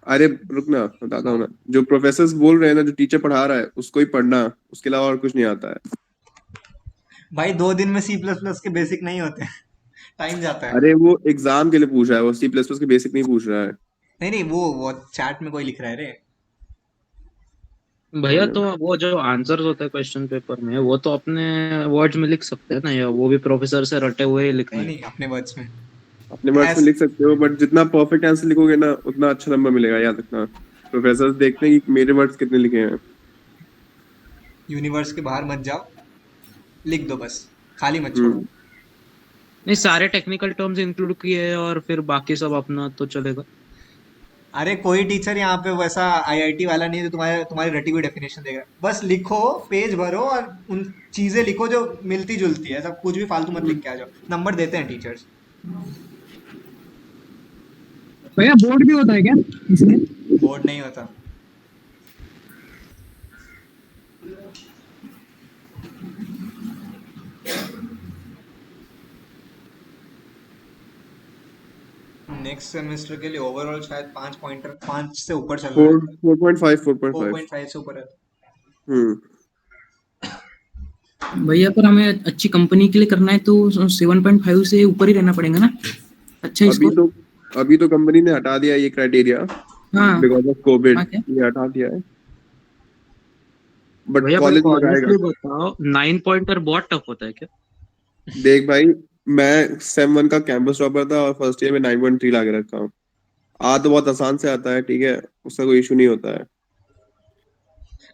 S14: अरे रुकना, बताता हूँ ना। जो प्रोफेसर बोल रहे हैं ना, जो टीचर पढ़ा रहा है उसको ही पढ़ना, उसके अलावा और कुछ नहीं आता है।
S2: भाई 2 दिन में सी प्लस प्लस के बेसिक नहीं होते, टाइम जाता है।
S14: अरे वो एग्जाम के लिए पूछ रहा है, वो सी प्लस प्लस के बेसिक नहीं पूछ रहा है।
S2: नहीं नहीं, वो चैट में कोई लिख रहा है रे।
S12: भैया तो वो जो आंसर्स होते हैं क्वेश्चन पेपर में, वो तो अपने वर्ड्स में लिख सकते हैं ना, या वो भी प्रोफेसर से रटे हुए ही लिखने?
S2: नहीं नहीं, अपने वर्ड्स में।
S14: अपने वर्ड्स में लिख सकते हो, बट जितना परफेक्ट आंसर लिखोगे ना, उतना अच्छा नंबर मिलेगा, याद रखना। प्रोफेसर देखते हैं कि मेरे वर्ड्स कितने लिखे हैं।
S2: यूनिवर्स के बाहर मत जाओ, लिख दो बस, खाली मत छोड़ो।
S12: नहीं, सारे टेक्निकल टर्म्स इंक्लूड किए हैं और फिर बाकी सब अपना तो चलेगा।
S2: अरे कोई टीचर यहाँ पे वैसा आईआईटी वाला नहीं है जो तुम्हारी रटी हुई डेफिनेशन देगा। बस लिखो, पेज भरो और उन चीजें लिखो जो मिलती जुलती है, सब कुछ भी फालतू मत लिख के आ जाओ। नंबर देते हैं टीचर्स।
S9: भैया बोर्ड भी होता है क्या इसमें?
S2: बोर्ड नहीं होता। नेक्स्ट सेमेस्टर के लिए ओवरऑल शायद 5 से ऊपर चल रहा है।
S14: 4.5
S2: 4.5 से ऊपर है।
S13: भैया पर हमें अच्छी कंपनी के लिए करना है तो 7.5 से ऊपर ही रहना पड़ेगा ना? अच्छा स्कोर।
S14: अभी तो कंपनी ने हटा दिया ये क्राइटेरिया बिकॉज ऑफ कोविड, ये हटा दिया है। बट कॉलेज में
S12: ऑनेस्टली बताओ 9 पॉइंटर बहुत टफ होता है क्या?
S14: देख भाई, मैं सेम 1 का कैंपस टॉपर था और फर्स्ट ईयर में 9.3 ला के रखा हूँ। तो बहुत आसान से आता है, ठीक है, उसका कोई इशू नहीं होता है।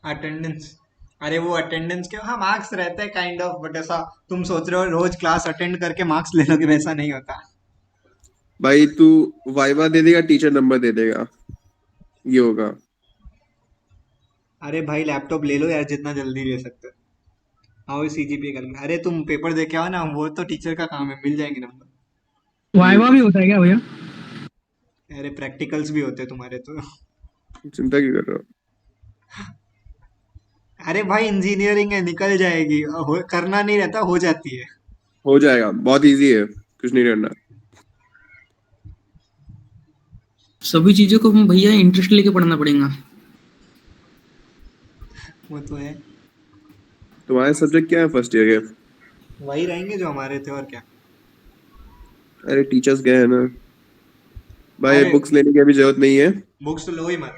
S2: अटेंडेंस, अरे वो अटेंडेंस के मार्क्स रहते हैं काइंड ऑफ, बट ऐसा तुम सोच रहे हो रोज क्लास अटेंड करके मार्क्स ले लोगे, वैसा नहीं होता
S14: भाई। तू वाइवा दे देगा, टीचर नंबर दे देगा, ये होगा।
S2: अरे भाई लैपटॉप ले लो यार, जितना जल्दी ले सकते हो। आओ सीजीपीए कर लेंगे। अरे तुम पेपर दे के आओ ना, वो तो टीचर का काम है, मिल जाएंगे नंबर।
S9: वाइवा भी होता है क्या भैया?
S2: अरे प्रैक्टिकल्स भी होते हैं तुम्हारे तो।
S14: चिंता क्यों कर रहे हो?
S2: अरे भाई इंजीनियरिंग है, निकल जाएगी। करना नहीं रहता, हो जाती है।
S14: हो जाएगा, बहुत इजी है, कुछ नहीं करना।
S13: सभी चीजों को भैया इंटरेस्ट लेके पढ़ना पड़ेगा।
S2: वो तो है।
S14: तुम्हारे सब्जेक्ट क्या है फर्स्ट ईयर के?
S2: वही रहेंगे जो हमारे थे, और क्या।
S14: अरे टीचर्स गए हैं ना भाई, बुक्स लेने की अभी जरूरत नहीं है।
S2: बुक्स तो लो ही मत।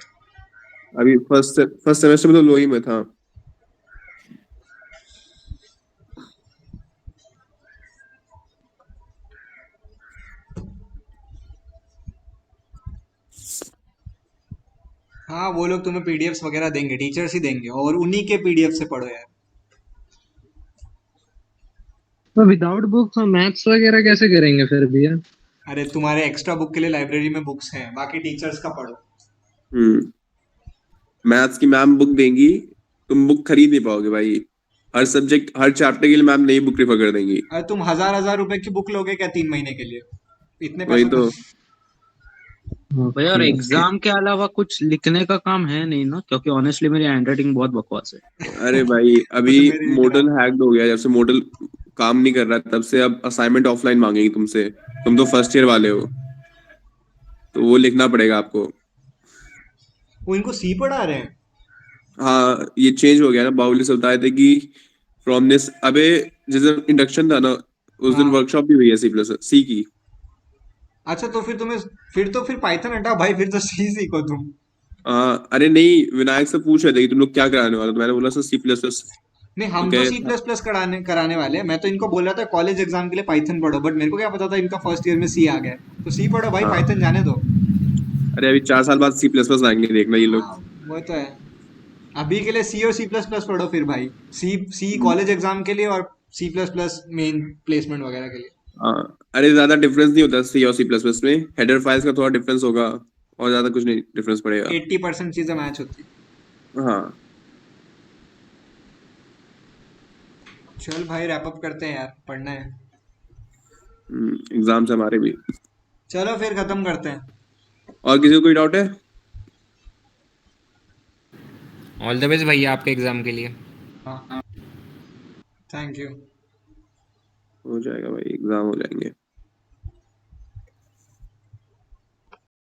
S14: अभी फर्स्ट सेमेस्टर में तो लो ही मत। हाँ
S2: हाँ, वो लोग तुम्हें पीडीएफ्स वगैरह देंगे, टीचर्स ही देंगे, और उन्हीं के पीडीएफ से पढ़ो यार।
S11: तो विदाउट बुक्स हम मैथ्स वगैरह कैसे करेंगे फिर भैया?
S2: अरे तुम्हारे एक्स्ट्रा बुक के लिए लाइब्रेरी में बुक्स हैं, बाकी टीचर्स का पढ़ो।
S14: मैथ्स की मैम बुक देंगी, तुम बुक खरीद नहीं पाओगे भाई। हर सब्जेक्ट, हर चैप्टर के लिए मैम नई बुक प्रेफर कर देंगी।
S2: अरे तुम 1000 रुपए की बुक लोगे क्या 3 महीने के लिए? इतने
S14: वही
S2: पैसे
S14: तो।
S12: भैया और एग्जाम के अलावा कुछ लिखने का काम है नहीं ना? क्योंकि ऑनेस्टली मेरी हैंडराइटिंग बहुत बकवास है।
S14: अरे भाई अभी मॉडल हैक्ड हो गया, जब से मॉडल काम नहीं कर रहा है तब से अब असाइनमेंट ऑफलाइन मांगेगी तुमसे। तुम तो फर्स्ट ईयर वाले हो, तो वो लिखना पड़ेगा आपको।
S2: वो इनको सी पढ़ा रहे हैं?
S14: हाँ ये चेंज हो गया ना, बाहुली से बताए थे कि फ्रॉम दिस, अबे जिस दिन इंडक्शन था ना उस दिन वर्कशॉप भी हुई है सी की।
S2: अच्छा तो फिर पाइथन हटाओ भाई, फिर तो सी सीखो तुम।
S14: अरे नहीं, विनायक से पूछ रहे थे कि तुम लोग क्या कराने वाले, तो मैंने बोला सर C++।
S2: नहीं, हम तो C++ कराने वाले हैं। मैं तो इनको बोल रहा था कॉलेज एग्जाम के लिए पाइथन पढ़ो, बट मेरे को क्या पता था इनका फर्स्ट ईयर में सी आ गया। तो सी पढ़ो भाई, पाइथन जाने दो।
S14: अरे अभी 4 साल बाद C++ लाएंगे, देखना ये लोग।
S2: वो तो है। अभी के लिए सी और C++ पढ़ो फिर भाई। सी कॉलेज एग्जाम के लिए और C++ मेन प्लेसमेंट वगैरह के लिए।
S14: अरे ज्यादा डिफरेंस नहीं होता C और C++ में। हेडर फाइल्स का थोड़ा डिफरेंस होगा और ज्यादा कुछ नहीं डिफरेंस पड़ेगा।
S2: 80% चीजें मैच होती।
S14: हाँ
S2: चल भाई रैप अप करते हैं यार, पढ़ना है।
S14: एग्जाम्स हमारे भी।
S2: चलो फिर खत्म करते हैं।
S14: और किसी को कोई डाउट है?
S10: ऑल द बेस्ट भैया आपके एग्जाम के लिए।
S2: Thank you.
S14: हो जाएगा भाई, एग्जाम हो जाएंगे।